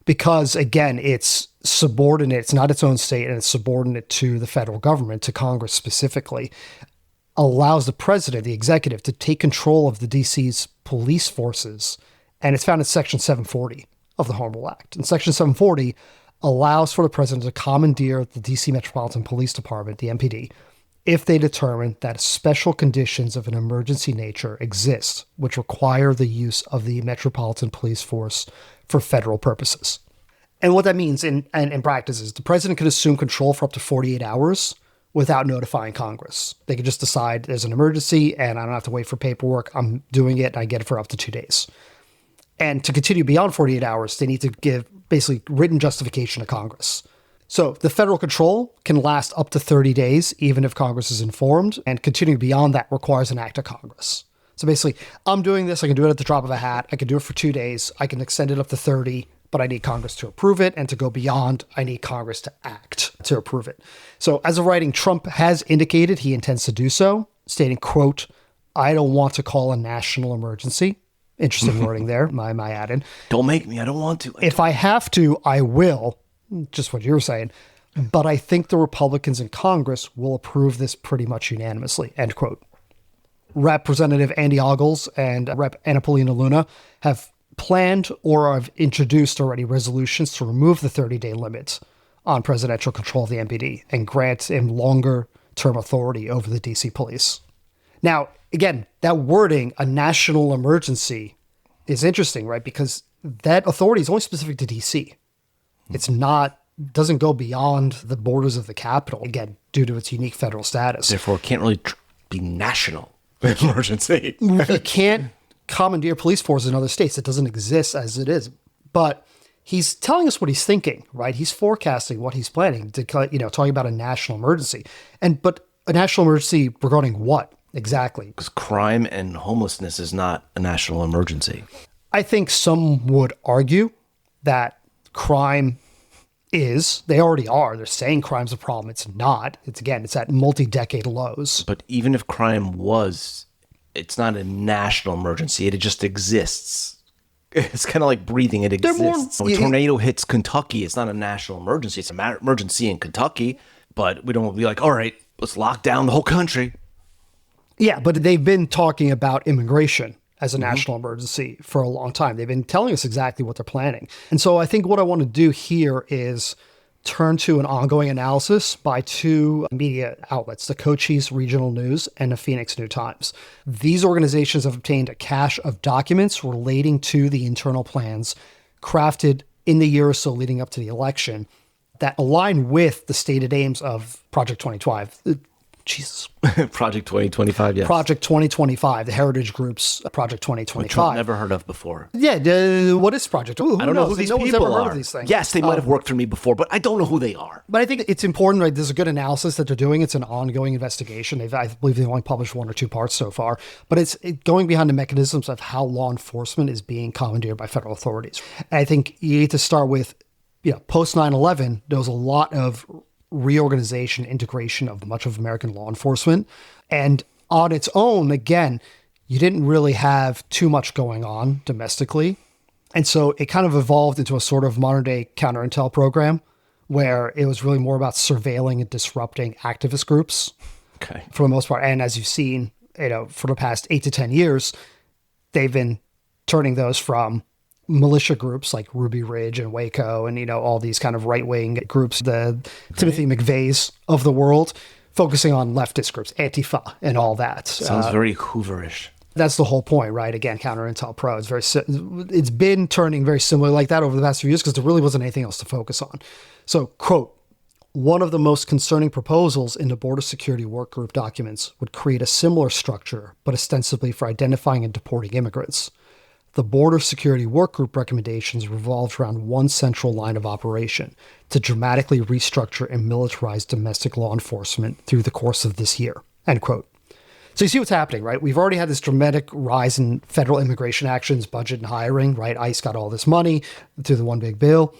because, again, it's subordinate, it's not its own state, and it's subordinate to the federal government, to Congress specifically, allows the president, the executive, to take control of the DC's police forces. And it's found in Section 740 of the Home Rule Act. And Section 740 allows for the president to commandeer the DC Metropolitan Police Department, the MPD, if they determine that special conditions of an emergency nature exist, which require the use of the Metropolitan Police Force for federal purposes. And what that means in practice is the president could assume control for up to 48 hours without notifying Congress. They could just decide there's an emergency and I don't have to wait for paperwork. I'm doing it and I get it for up to 2 days. And to continue beyond 48 hours, they need to give basically written justification to Congress. So the federal control can last up to 30 days, even if Congress is informed, and continuing beyond that requires an act of Congress. So basically, I'm doing this, I can do it at the drop of a hat, I can do it for 2 days, I can extend it up to 30, but I need Congress to approve it, and to go beyond, I need Congress to act to approve it. So as of writing, Trump has indicated he intends to do so, stating, quote, "I don't want to call a national emergency." Interesting wording there, my add-in. Don't make me, I don't want to. If I have to, I will. Just what you were saying. But I think the Republicans in Congress will approve this pretty much unanimously, end quote. Representative Andy Ogles and Rep. Anna Paulina Luna have planned or have introduced already resolutions to remove the 30-day limit on presidential control of the MPD and grant him longer-term authority over the DC police. Now, again, that wording, a national emergency, is interesting, right? Because that authority is only specific to DC. It's not, doesn't go beyond the borders of the Capitol, again, due to its unique federal status. Therefore, it can't really be national emergency. You can't commandeer police forces in other states. It doesn't exist as it is. But he's telling us what he's thinking, right? He's forecasting what he's planning to, talking about a national emergency. But a national emergency regarding what exactly? Because crime and homelessness is not a national emergency. I think some would argue that crime is, they already are. They're saying crime's a problem. It's not. It's at multi-decade lows. But even if crime was, it's not a national emergency. It just exists. It's kind of like breathing. It exists. When a tornado hits Kentucky, it's not a national emergency. It's an emergency in Kentucky. But we don't be like, all right, let's lock down the whole country. Yeah, but they've been talking about immigration as a national emergency for a long time. They've been telling us exactly what they're planning. And so I think what I want to do here is turn to an ongoing analysis by two media outlets, the Cochise Regional News and the Phoenix New Times. These organizations have obtained a cache of documents relating to the internal plans crafted in the year or so leading up to the election that align with the stated aims of Project 2025. Jesus. Project 2025, yes. Project 2025, the Heritage Group's Project 2025. Which I've never heard of before. Yeah, what is Project? I don't know who these people ever are. Heard of these things. Yes, they might have worked for me before, but I don't know who they are. But I think it's important, right? There's a good analysis that they're doing. It's an ongoing investigation. I believe they've only published 1 or 2 parts so far. But it's going behind the mechanisms of how law enforcement is being commandeered by federal authorities. And I think you need to start with, post 9/11, there was a lot of reorganization, integration of much of American law enforcement. And on its own, again, you didn't really have too much going on domestically. And so it kind of evolved into a sort of modern day counterintel program where it was really more about surveilling and disrupting activist groups for the most part. And as you've seen, for the past 8 to 10 years, they've been turning those from militia groups like Ruby Ridge and Waco and, all these kind of right-wing groups, the Timothy McVeighs of the world, focusing on leftist groups, Antifa and all that. Sounds very Hooverish. That's the whole point, right? Again, Counterintel Pro. It's been turning very similar like that over the past few years because there really wasn't anything else to focus on. So, quote, "One of the most concerning proposals in the Border Security Work Group documents would create a similar structure, but ostensibly for identifying and deporting immigrants. The Border Security Workgroup recommendations revolved around one central line of operation: to dramatically restructure and militarize domestic law enforcement through the course of this year. End quote. So you see what's happening, right? We've already had this dramatic rise in federal immigration actions, budget, and hiring, right? ICE got all this money through the one big bill.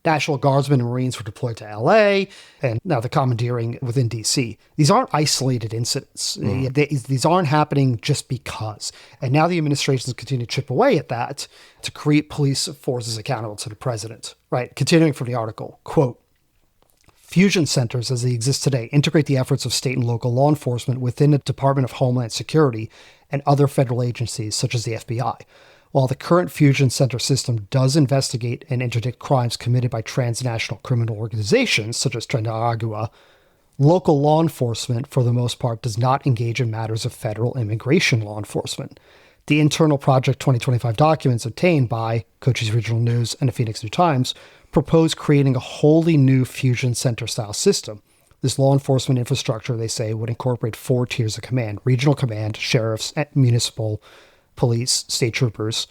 National Guardsmen and Marines were deployed to LA, and now the commandeering within DC. These aren't isolated incidents. These aren't happening just because. And now the administrations continue to chip away at that to create police forces accountable to the president, right? Continuing from the article, quote, fusion centers as they exist today integrate the efforts of state and local law enforcement within the Department of Homeland Security and other federal agencies such as the FBI. While the current fusion center system does investigate and interdict crimes committed by transnational criminal organizations such as Agua, local law enforcement, for the most part, does not engage in matters of federal immigration law enforcement. The internal Project 2025 documents obtained by Cochise Regional News and the Phoenix New-Times propose creating a wholly new fusion center-style system. This law enforcement infrastructure, they say, would incorporate 4 tiers of command: regional command, sheriffs, municipal police, state troopers;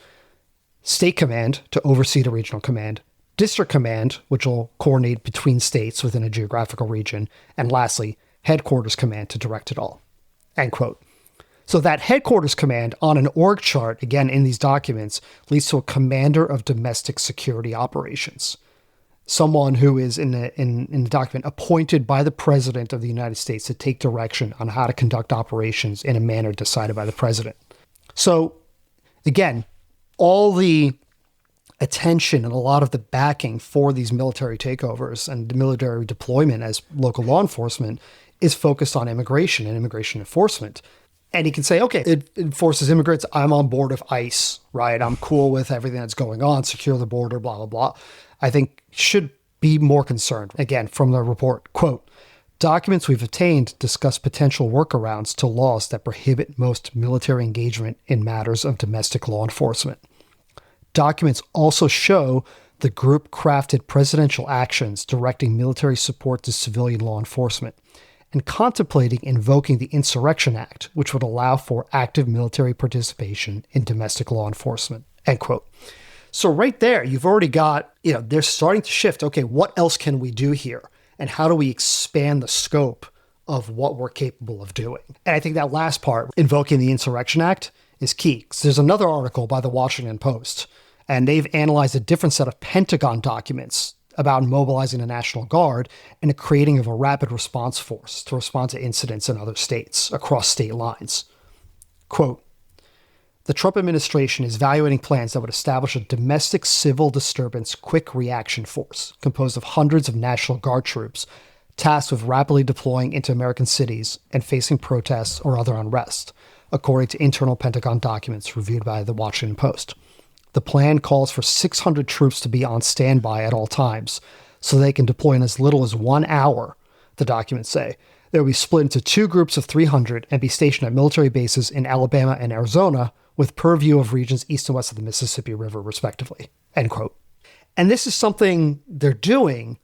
state command to oversee the regional command; district command, which will coordinate between states within a geographical region; and lastly, headquarters command to direct it all. End quote. So that headquarters command on an org chart, again in these documents, leads to a commander of domestic security operations. Someone who is in the document appointed by the president of the United States to take direction on how to conduct operations in a manner decided by the president. So, again, all the attention and a lot of the backing for these military takeovers and the military deployment as local law enforcement is focused on immigration and immigration enforcement. And he can say, okay, it enforces immigrants. I'm on board with ICE, right? I'm cool with everything that's going on, secure the border, blah, blah, blah. I think should be more concerned. Again, from the report, quote, documents we've obtained discuss potential workarounds to laws that prohibit most military engagement in matters of domestic law enforcement. Documents also show the group crafted presidential actions directing military support to civilian law enforcement and contemplating invoking the Insurrection Act, which would allow for active military participation in domestic law enforcement. End quote. So right there, you've already got, they're starting to shift. Okay, what else can we do here? And how do we expand the scope of what we're capable of doing? And I think that last part, invoking the Insurrection Act, is key. So there's another article by the Washington Post, and they've analyzed a different set of Pentagon documents about mobilizing the National Guard and the creating of a rapid response force to respond to incidents in other states across state lines. Quote, the Trump administration is evaluating plans that would establish a domestic civil disturbance quick reaction force composed of hundreds of National Guard troops tasked with rapidly deploying into American cities and facing protests or other unrest, according to internal Pentagon documents reviewed by the Washington Post. The plan calls for 600 troops to be on standby at all times so they can deploy in as little as 1 hour, the documents say. They will be split into 2 groups of 300 and be stationed at military bases in Alabama and Arizona with purview of regions east and west of the Mississippi River, respectively. End quote. And this is something they're doing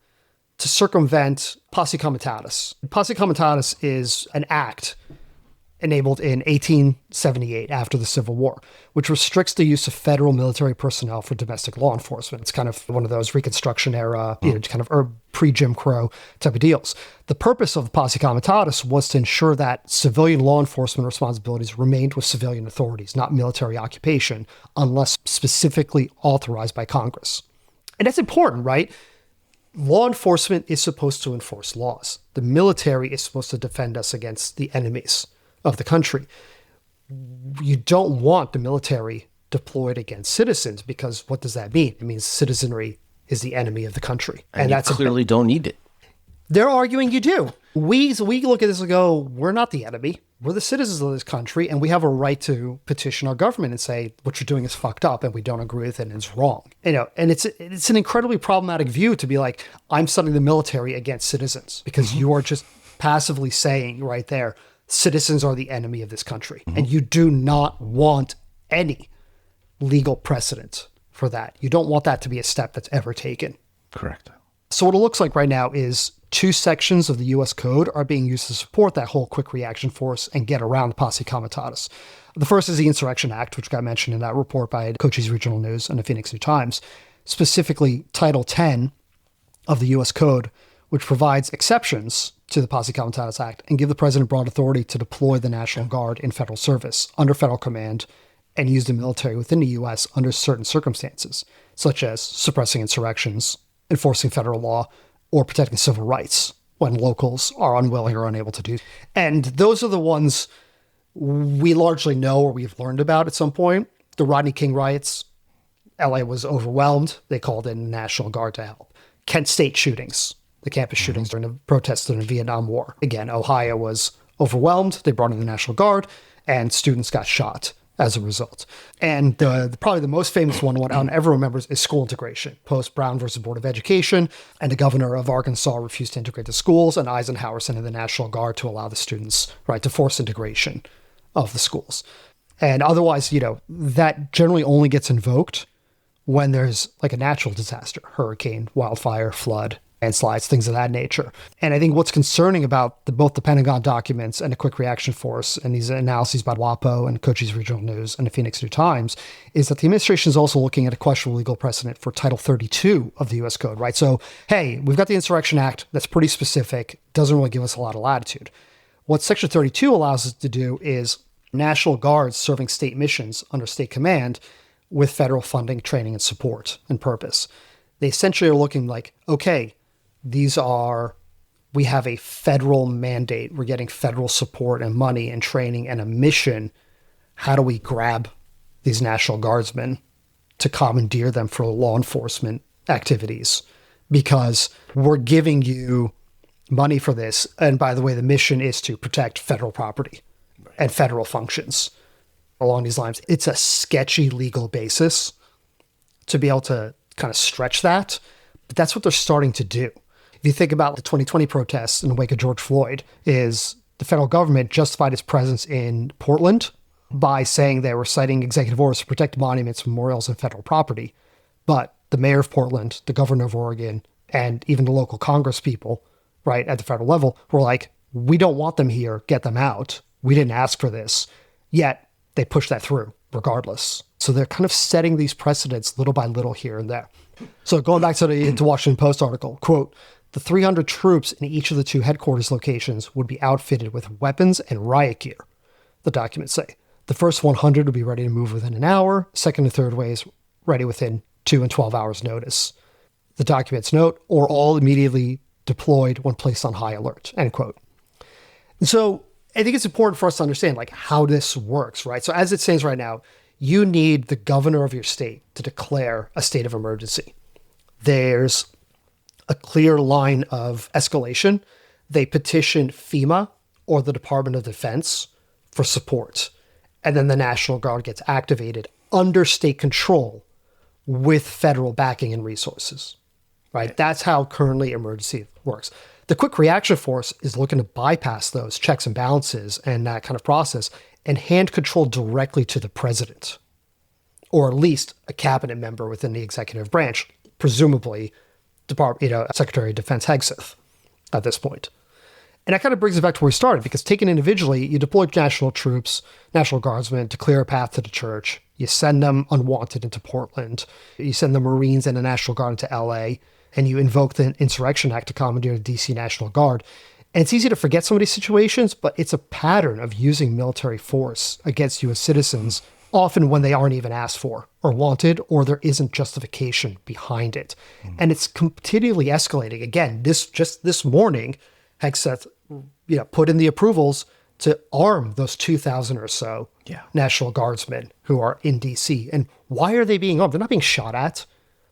to circumvent Posse Comitatus. Posse Comitatus is an act enabled in 1878 after the Civil War, which restricts the use of federal military personnel for domestic law enforcement. It's kind of one of those Reconstruction era, kind of pre-Jim Crow type of deals. The purpose of Posse Comitatus was to ensure that civilian law enforcement responsibilities remained with civilian authorities, not military occupation, unless specifically authorized by Congress. And that's important, right? Law enforcement is supposed to enforce laws. The military is supposed to defend us against the enemies of the country. You don't want the military deployed against citizens, because what does that mean? It means citizenry is the enemy of the country. And that's clearly don't need it. They're arguing you do. We look at this and go, we're not the enemy. We're the citizens of this country, and we have a right to petition our government and say, what you're doing is fucked up and we don't agree with it and it's wrong. And it's an incredibly problematic view to be like, I'm setting the military against citizens, because you are just passively saying right there, citizens are the enemy of this country. And you do not want any legal precedent for that. You don't want that to be a step that's ever taken. Correct. So what it looks like right now is two sections of the U.S. Code are being used to support that whole quick reaction force and get around the Posse Comitatus. The first is the Insurrection Act, which got mentioned in that report by Cochise Regional News and the Phoenix New-Times, specifically Title 10 of the U.S. Code, which provides exceptions to the Posse Comitatus Act and give the president broad authority to deploy the National Guard in federal service under federal command and use the military within the U.S. under certain circumstances, such as suppressing insurrections, enforcing federal law, or protecting civil rights when locals are unwilling or unable to do. And those are the ones we largely know or we've learned about at some point. The Rodney King riots, LA was overwhelmed. They called in the National Guard to help. Kent State shootings, the campus shootings during the protests during the Vietnam War. Again, Ohio was overwhelmed. They brought in the National Guard, and students got shot as a result. And probably the most famous one everyone remembers is school integration. Post Brown versus Board of Education, and the governor of Arkansas refused to integrate the schools, and Eisenhower sent in the National Guard to allow the students, right, to force integration of the schools. And otherwise, that generally only gets invoked when there's like a natural disaster, hurricane, wildfire, flood, landslides, things of that nature. And I think what's concerning about both the Pentagon documents and the Quick Reaction Force and these analyses by WAPO and Cochise Regional News and the Phoenix New-Times is that the administration is also looking at a questionable legal precedent for Title 32 of the U.S. Code, right? So, hey, we've got the Insurrection Act that's pretty specific, doesn't really give us a lot of latitude. What Section 32 allows us to do is National Guards serving state missions under state command with federal funding, training, and support and purpose. They essentially are looking like, okay, we have a federal mandate. We're getting federal support and money and training and a mission. How do we grab these National Guardsmen to commandeer them for law enforcement activities? Because we're giving you money for this. And by the way, the mission is to protect federal property and federal functions along these lines. It's a sketchy legal basis to be able to kind of stretch that, but that's what they're starting to do. If you think about the 2020 protests in the wake of George Floyd, is the federal government justified its presence in Portland by saying they were citing executive orders to protect monuments, memorials, and federal property. But the mayor of Portland, the governor of Oregon, and even the local Congress people, right, at the federal level, were like, we don't want them here, get them out. We didn't ask for this. Yet they pushed that through regardless. So they're kind of setting these precedents little by little here and there. So going back to the Washington Post article, quote, the 300 troops in each of the two headquarters locations would be outfitted with weapons and riot gear, the documents say. The first 100 would be ready to move within an hour. Second and third waves ready within 2 and 12 hours notice. The documents note, or all immediately deployed when placed on high alert, end quote. And so I think it's important for us to understand like how this works, right? So as it stands right now, you need the governor of your state to declare a state of emergency. There's a clear line of escalation. They petition FEMA or the Department of Defense for support. And then the National Guard gets activated under state control with federal backing and resources, right? That's how currently emergency works. The Quick Reaction Force is looking to bypass those checks and balances and that kind of process and hand control directly to the president, or at least a cabinet member within the executive branch, presumably Secretary of Defense Hegseth at this point. And that kind of brings it back to where we started, because taken individually, you deploy national troops, National Guardsmen to clear a path to the church. You send them unwanted into Portland. You send the Marines and the National Guard into LA, and you invoke the Insurrection Act to commandeer the DC National Guard. And it's easy to forget some of these situations, but it's a pattern of using military force against U.S. citizens, often when they aren't even asked for or wanted, or there isn't justification behind it. And it's continually escalating. Again, this morning, Hegseth put in the approvals to arm those 2,000 or so National Guardsmen who are in D.C. And why are they being armed? They're not being shot at.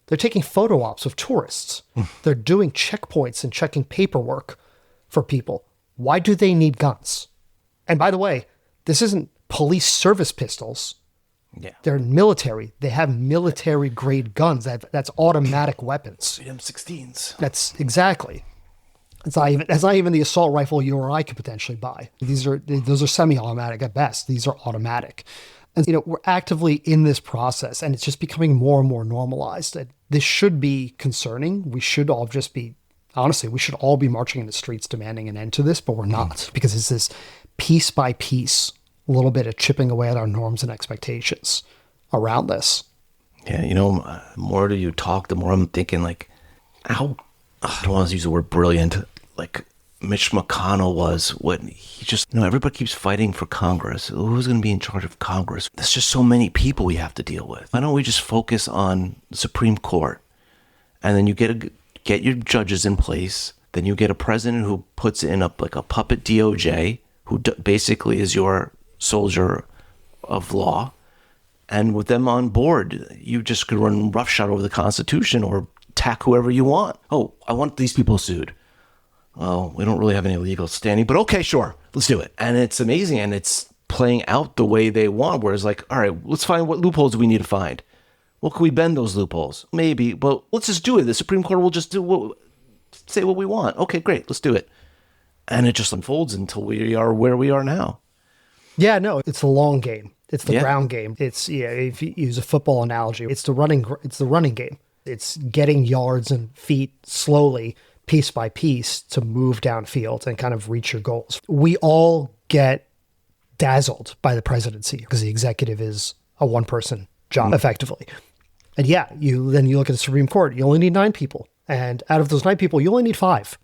They're taking photo ops of tourists. They're doing checkpoints and checking paperwork for people. Why do they need guns? And by the way, this isn't police service pistols. Yeah. They're military. They have military grade guns. That's automatic weapons. M16s. That's exactly. That's not even the assault rifle you or I could potentially buy. Those are semi-automatic at best. These are automatic. And we're actively in this process, and it's just becoming more and more normalized. This should be concerning. We should all just be Honestly, we should all be marching in the streets demanding an end to this, but we're not, because it's this piece by piece, a little bit of chipping away at our norms and expectations around this. Yeah, the more you talk, the more I'm thinking, like, how, I don't want to use the word brilliant, like Mitch McConnell was, when he just, everybody keeps fighting for Congress. Who's going to be in charge of Congress? There's just so many people we have to deal with. Why don't we just focus on the Supreme Court? And then you get your judges in place. Then you get a president who puts in a puppet DOJ, who basically is your soldier of law. And with them on board, you just could run roughshod over the Constitution or attack whoever you want. Oh, I want these people sued. Well, we don't really have any legal standing, but okay, sure, let's do it. And it's amazing, and it's playing out the way they want, whereas like, all right, let's find what loopholes do we need to find. Well, can we bend those loopholes? Maybe, but let's just do it. The Supreme Court will just say what we want. Okay, great, let's do it. And it just unfolds until we are where we are now. Yeah, no, it's the long game. It's the ground game. It's, if you use a football analogy, it's the running game. It's getting yards and feet slowly, piece by piece, to move downfield and kind of reach your goals. We all get dazzled by the presidency because the executive is a one-person job, effectively. And then you look at the Supreme Court, you only need 9 people. And out of those 9 people, you only need 5.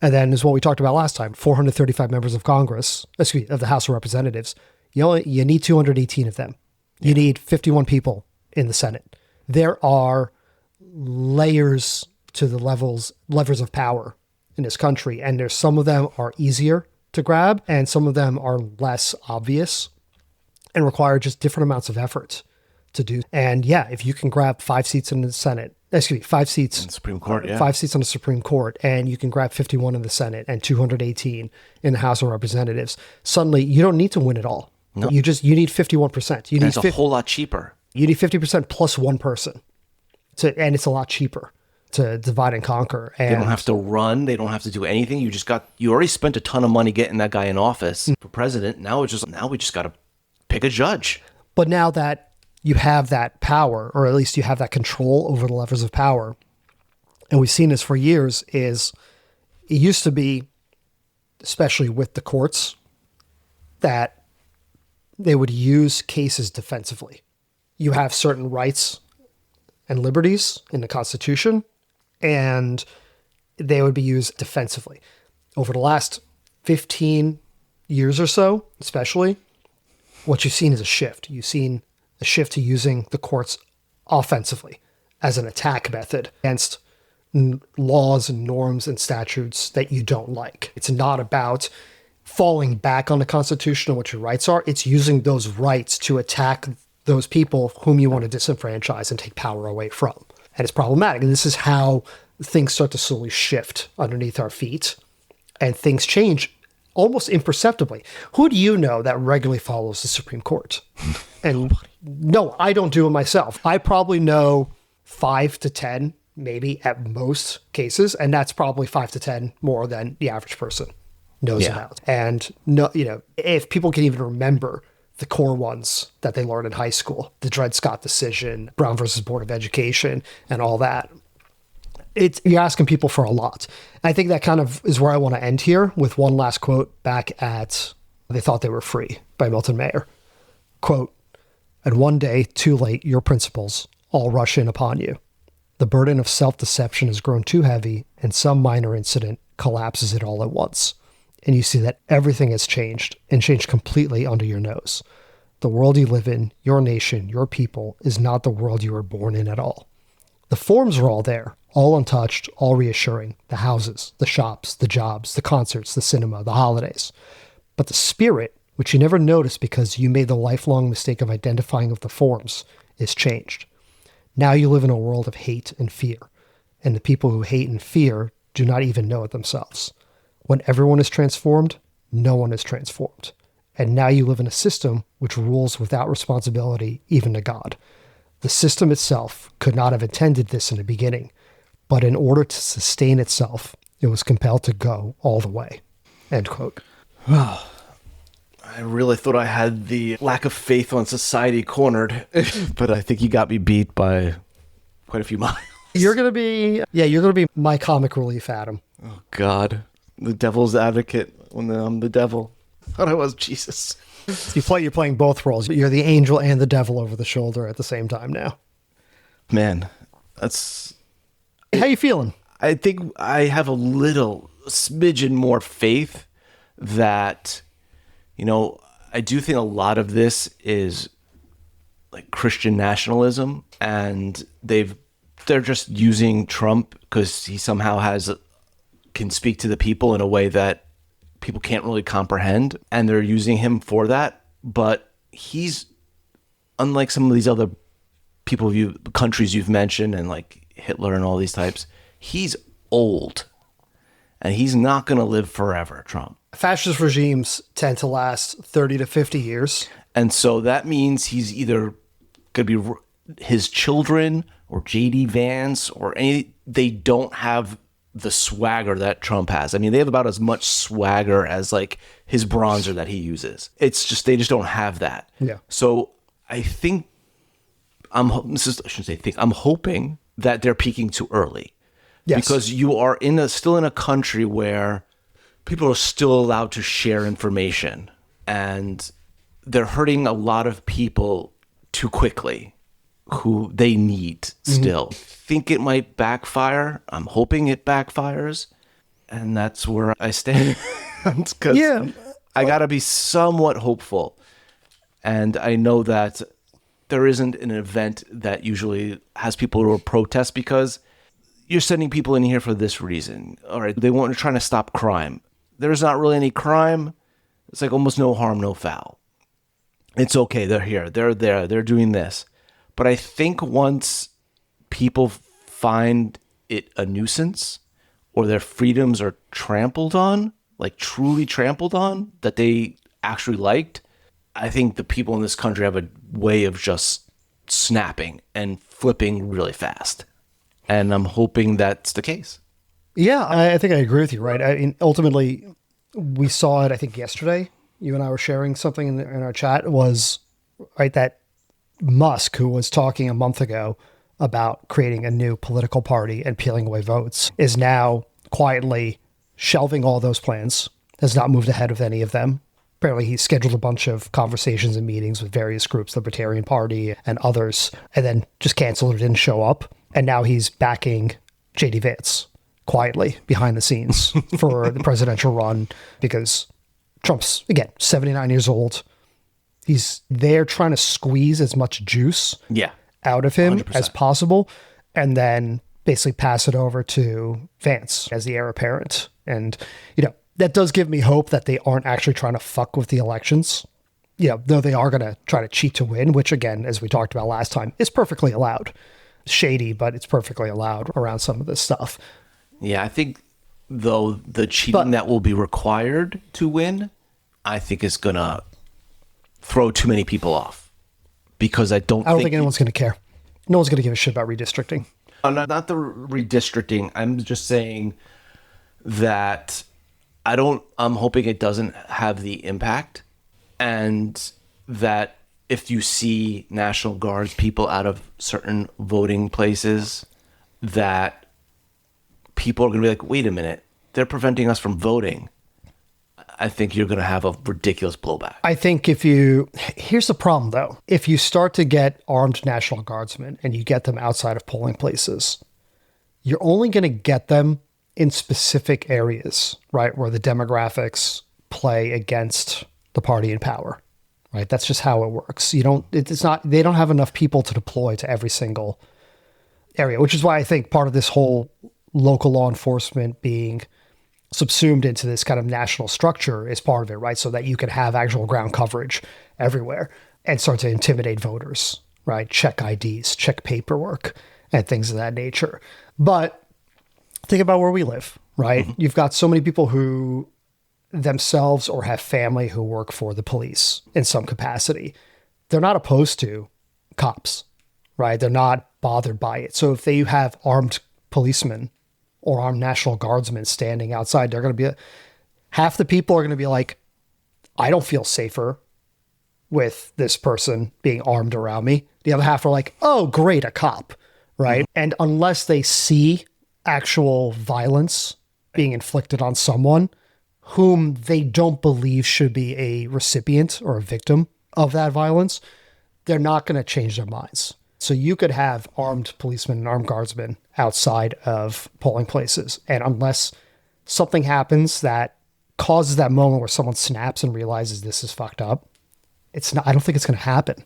And then is what we talked about last time, 435 members of Congress, of the House of Representatives. You need 218 of them. You need 51 people in the Senate. There are layers to the levers of power in this country. And there's some of them are easier to grab and some of them are less obvious and require just different amounts of effort to do. And if you can grab 5 seats in the Senate, 5 seats in the Supreme Court, 5 seats on the Supreme Court, and you can grab 51 in the Senate and 218 in the House of Representatives, suddenly you don't need to win it all. No. You need 51%. It's a whole lot cheaper. You need 50% plus one person. And it's a lot cheaper to divide and conquer. And they don't have to run. They don't have to do anything. You already spent a ton of money getting that guy in office for president. Now we just got to pick a judge. But now that you have that power, or at least you have that control over the levers of power, and we've seen this for years, it used to be, especially with the courts, that they would use cases defensively. You have certain rights and liberties in the Constitution, and they would be used defensively. Over the last 15 years or so, especially, what you've seen is a shift. You've seen a shift to using the courts offensively as an attack method against laws and norms and statutes that you don't like. It's not about falling back on the Constitution and what your rights are. It's using those rights to attack those people whom you want to disenfranchise and take power away from. And it's problematic. And this is how things start to slowly shift underneath our feet, and things change almost imperceptibly. Who do you know that regularly follows the Supreme Court? And no, I don't do it myself. I probably know 5 to 10, maybe at most cases, and that's probably 5 to 10 more than the average person knows about. And if people can even remember the core ones that they learned in high school, the Dred Scott decision, Brown versus Board of Education, and all that, you're asking people for a lot. I think that kind of is where I want to end here with one last quote back at They Thought They Were Free by Milton Mayer. Quote, "And one day, too late, your principles all rush in upon you. The burden of self-deception has grown too heavy, and some minor incident collapses it all at once. And you see that everything has changed, and changed completely under your nose. The world you live in, your nation, your people, is not the world you were born in at all. The forms are all there, all untouched, all reassuring. The houses, the shops, the jobs, the concerts, the cinema, the holidays. But the spirit, which you never noticed because you made the lifelong mistake of identifying with the forms, is changed. Now you live in a world of hate and fear, and the people who hate and fear do not even know it themselves. When everyone is transformed, no one is transformed. And now you live in a system which rules without responsibility even to God. The system itself could not have intended this in the beginning, but in order to sustain itself, it was compelled to go all the way." End quote. I really thought I had the lack of faith on society cornered, but I think you got me beat by quite a few miles. You're going to be my comic relief, Adam. Oh, God. The devil's advocate when I'm the devil. I thought I was Jesus. You're playing both roles. You're the angel and the devil over the shoulder at the same time now. Man, that's... How you feeling? I think I have a smidgen more faith that, I do think a lot of this is like Christian nationalism, and they're just using Trump because he somehow can speak to the people in a way that people can't really comprehend, and they're using him for that. But he's, unlike some of these other countries you've mentioned, and like Hitler and all these types, he's old, and he's not going to live forever, Trump. Fascist regimes tend to last 30 to 50 years. And so that means he's either going to be his children or J.D. Vance they don't have the swagger that Trump has. I mean, they have about as much swagger as like his bronzer that he uses. It's just, they just don't have that. Yeah. So I think I'm hoping that they're peaking too early. Yes. Because you are still in a country where people are still allowed to share information, and they're hurting a lot of people too quickly who they need still. I think it might backfire. I'm hoping it backfires. And that's where I stand. Because I got to be somewhat hopeful. And I know that there isn't an event that usually has people who will protest because you're sending people in here for this reason. All right, they want to try to stop crime. There's not really any crime. It's like almost no harm, no foul. It's okay. They're here. They're there. They're doing this. But I think once people find it a nuisance or their freedoms are trampled on, like truly trampled on, that they actually liked, I think the people in this country have a way of just snapping and flipping really fast. And I'm hoping that's the case. Yeah, I think I agree with you, right? I mean, ultimately, we saw it, I think, yesterday. You and I were sharing something in our chat, was right that Musk, who was talking a month ago about creating a new political party and peeling away votes, is now quietly shelving all those plans, has not moved ahead with any of them. Apparently, he scheduled a bunch of conversations and meetings with various groups, the Libertarian Party and others, and then just canceled or didn't show up. And now he's backing J.D. Vance quietly behind the scenes for the presidential run because Trump's, again, 79 years old. He's there trying to squeeze as much juice out of him 100%. As possible, and then basically pass it over to Vance as the heir apparent. And, that does give me hope that they aren't actually trying to fuck with the elections. Though they are going to try to cheat to win, which, again, as we talked about last time, is perfectly allowed. Shady, but it's perfectly allowed around some of this stuff. Yeah, I think, though, the cheating that will be required to win, I think is going to throw too many people off. Because I don't think anyone's going to care. No one's going to give a shit about redistricting. Not the redistricting. I'm just saying that I'm hoping it doesn't have the impact, and that if you see National Guard people out of certain voting places, that people are going to be like, wait a minute, they're preventing us from voting. I think you're going to have a ridiculous blowback. I think here's the problem though. If you start to get armed National Guardsmen and you get them outside of polling places, you're only going to get them in specific areas, right? Where the demographics play against the party in power, right? That's just how it works. They don't have enough people to deploy to every single area, which is why I think part of this whole local law enforcement being subsumed into this kind of national structure is part of it, right? So that you can have actual ground coverage everywhere and start to intimidate voters, right? Check IDs, check paperwork, and things of that nature. But think about where we live, right? Mm-hmm. You've got so many people who themselves or have family who work for the police in some capacity. They're not opposed to cops, right? They're not bothered by it. So if they have armed policemen or armed National Guardsmen standing outside, they're going to be half the people are going to be like, I don't feel safer with this person being armed around me. The other half are like, oh, great, a cop, right? And unless they see actual violence being inflicted on someone whom they don't believe should be a recipient or a victim of that violence, they're not going to change their minds. So you could have armed policemen and armed guardsmen outside of polling places. And unless something happens that causes that moment where someone snaps and realizes this is fucked up, I don't think it's going to happen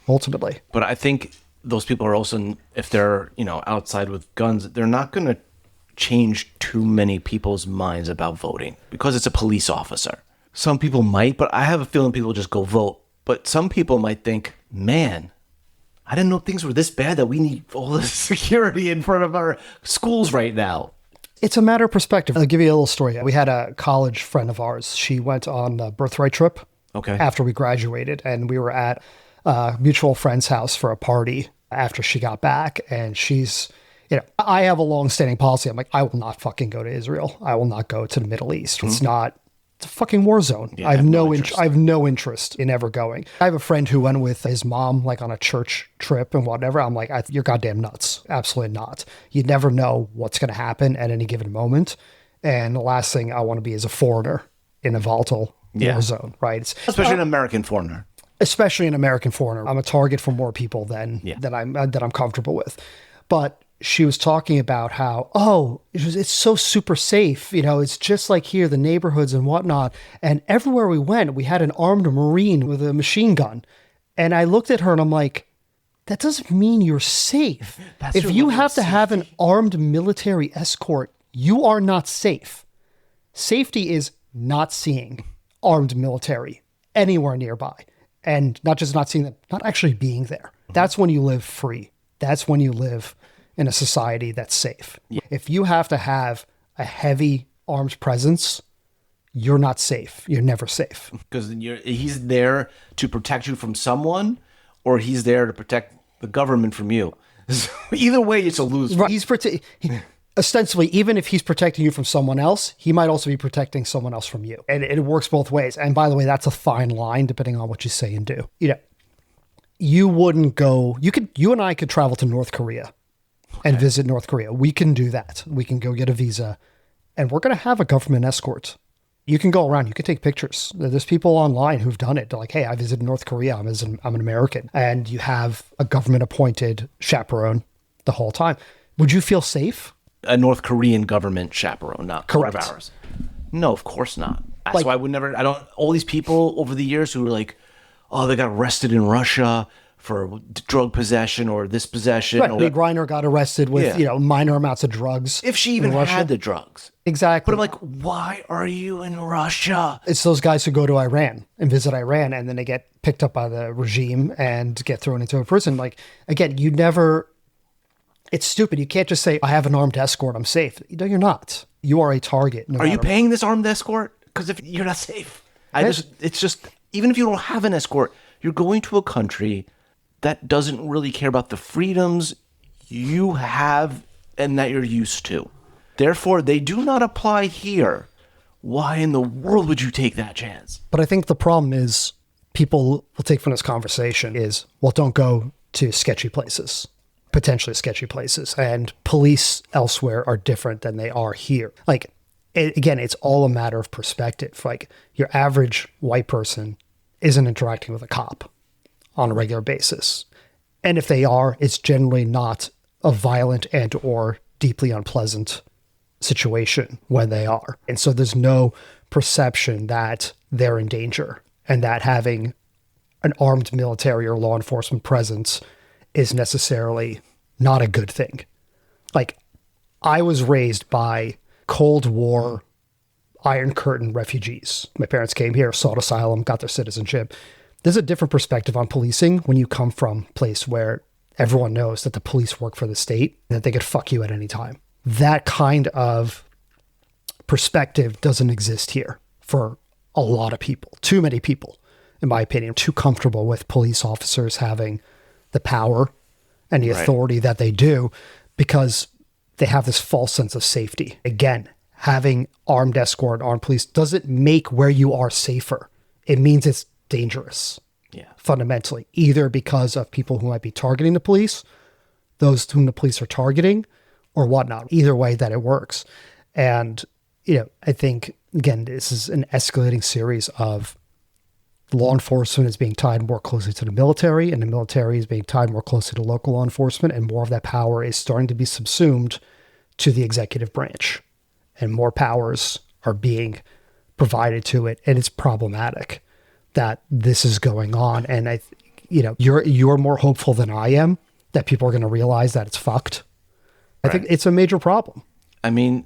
ultimately. But I think those people are also, if they're, outside with guns, they're not going to change too many people's minds about voting because it's a police officer. Some people might, but I have a feeling people just go vote. But some people might think, man, I didn't know things were this bad that we need all this security in front of our schools right now. It's a matter of perspective. I'll give you a little story. We had a college friend of ours. She went on a birthright trip after we graduated, and we were at a mutual friend's house for a party after she got back. And she's, I have a long-standing policy. I'm like, I will not fucking go to Israel. I will not go to the Middle East. It's a fucking war zone. Yeah, I have no interest in ever going. I have a friend who went with his mom, like on a church trip and whatever. I'm like, you're goddamn nuts. Absolutely not. You never know what's going to happen at any given moment. And the last thing I want to be is a foreigner in a volatile war zone, right? Especially an American foreigner. Especially an American foreigner. I'm a target for more people than I'm comfortable with. But she was talking about how, it's so super safe. It's just like here, the neighborhoods and whatnot. And everywhere we went, we had an armed Marine with a machine gun. And I looked at her and I'm like, that doesn't mean you're safe. If you have to have an armed military escort, you are not safe. Safety is not seeing armed military anywhere nearby. And not just not seeing them, not actually being there. That's when you live free. That's when you live in a society that's safe. Yeah. If you have to have a heavy armed presence, you're not safe. You're never safe. Because he's there to protect you from someone, or he's there to protect the government from you. So either way, it's a lose. Right. Ostensibly, even if he's protecting you from someone else, he might also be protecting someone else from you. And it works both ways. And by the way, that's a fine line depending on what you say and do. You wouldn't go, you and I could travel to North Korea and visit North Korea. We can do that. We can go get a visa, and we're going to have a government escort. You can go around. You can take pictures. There's people online who've done it. They're like, hey, I visited North Korea. I'm an American. And you have a government-appointed chaperone the whole time. Would you feel safe? A North Korean government chaperone, not correct. One of ours. No, of course not. So I would never, all these people over the years who were like, oh, they got arrested in Russia for drug possession or this possession. Right, Big Reiner got arrested with, minor amounts of drugs. If she even had the drugs. Exactly. But I'm like, why are you in Russia? It's those guys who go to Iran and visit Iran, and then they get picked up by the regime and get thrown into a prison. Like, again, it's stupid. You can't just say, I have an armed escort, I'm safe. No, you're not. You are a target. Are you paying this armed escort? Because if you're not safe. It's just, even if you don't have an escort, you're going to a country that doesn't really care about the freedoms you have and that you're used to. Therefore, they do not apply here. Why in the world would you take that chance? But I think the problem is people will take from this conversation is, well, don't go to sketchy places, potentially sketchy places. And police elsewhere are different than they are here. Like, again, it's all a matter of perspective. Like, your average white person isn't interacting with a cop on a regular basis. And if they are, it's generally not a violent and or deeply unpleasant situation when they are. And so there's no perception that they're in danger and that having an armed military or law enforcement presence is necessarily not a good thing. Like, I was raised by Cold War Iron Curtain refugees. My parents came here, sought asylum, got their citizenship. There's a different perspective on policing when you come from a place where everyone knows that the police work for the state and that they could fuck you at any time. That kind of perspective doesn't exist here for a lot of people. Too many people, in my opinion, too comfortable with police officers having the power and the authority that they do because they have this false sense of safety. Again, having armed escort, armed police doesn't make where you are safer. It means it's dangerous, fundamentally, either because of people who might be targeting the police, those whom the police are targeting or whatnot. Either way that it works. And, I think, again, this is an escalating series of law enforcement is being tied more closely to the military, and the military is being tied more closely to local law enforcement, and more of that power is starting to be subsumed to the executive branch, and more powers are being provided to it, and it's problematic that this is going on. And you're more hopeful than I am that people are going to realize that it's fucked. I think it's a major problem. I mean,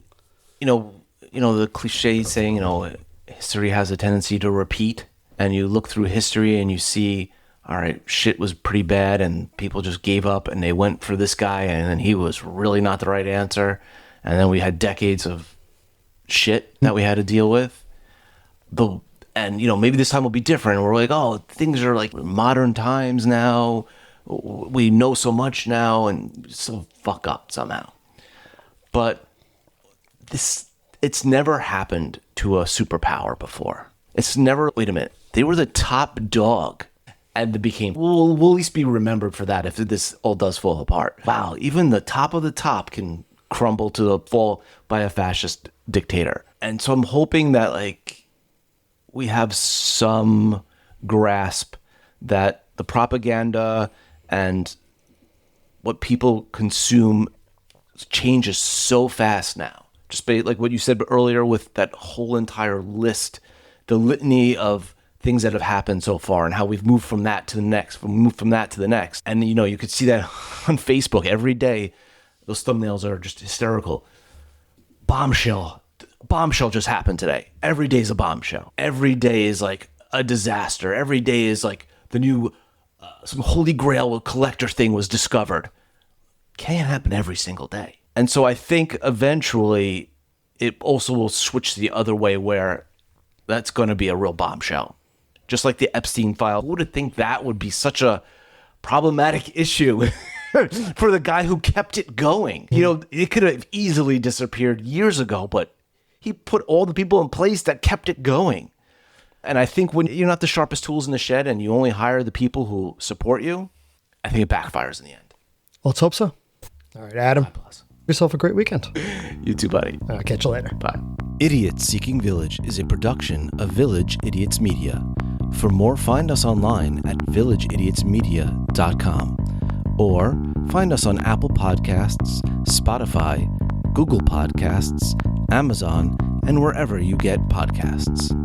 the cliche saying, history has a tendency to repeat, and you look through history and you see, all right, shit was pretty bad and people just gave up and they went for this guy and then he was really not the right answer. And then we had decades of shit that we had to deal with. Maybe this time will be different. We're like, oh, things are like modern times now. We know so much now and still fuck up somehow. But it's never happened to a superpower before. It's never, wait a minute, they were the top dog and they became, we'll at least be remembered for that if this all does fall apart. Wow, even the top of the top can crumble to the fall by a fascist dictator. And so I'm hoping that we have some grasp that the propaganda and what people consume changes so fast now. Just like what you said earlier with that whole entire list, the litany of things that have happened so far and how we've moved from that to the next, And, you could see that on Facebook every day. Those thumbnails are just hysterical. Bombshell just happened today. Every day is a bombshell. Every day is like a disaster. Every day is like the new, some holy grail collector thing was discovered. Can't happen every single day. And so I think eventually it also will switch the other way where that's going to be a real bombshell. Just like the Epstein file. Who would think that would be such a problematic issue for the guy who kept it going? It could have easily disappeared years ago, but he put all the people in place that kept it going. And I think when you're not the sharpest tools in the shed and you only hire the people who support you, I think it backfires in the end. Let's hope so. All right, Adam. God bless. Yourself a great weekend. You too, buddy. I'll catch you later. Bye. Idiots Seeking Village is a production of Village Idiots Media. For more, find us online at villageidiotmedia.com or find us on Apple Podcasts, Spotify, Google Podcasts, Amazon, and wherever you get podcasts.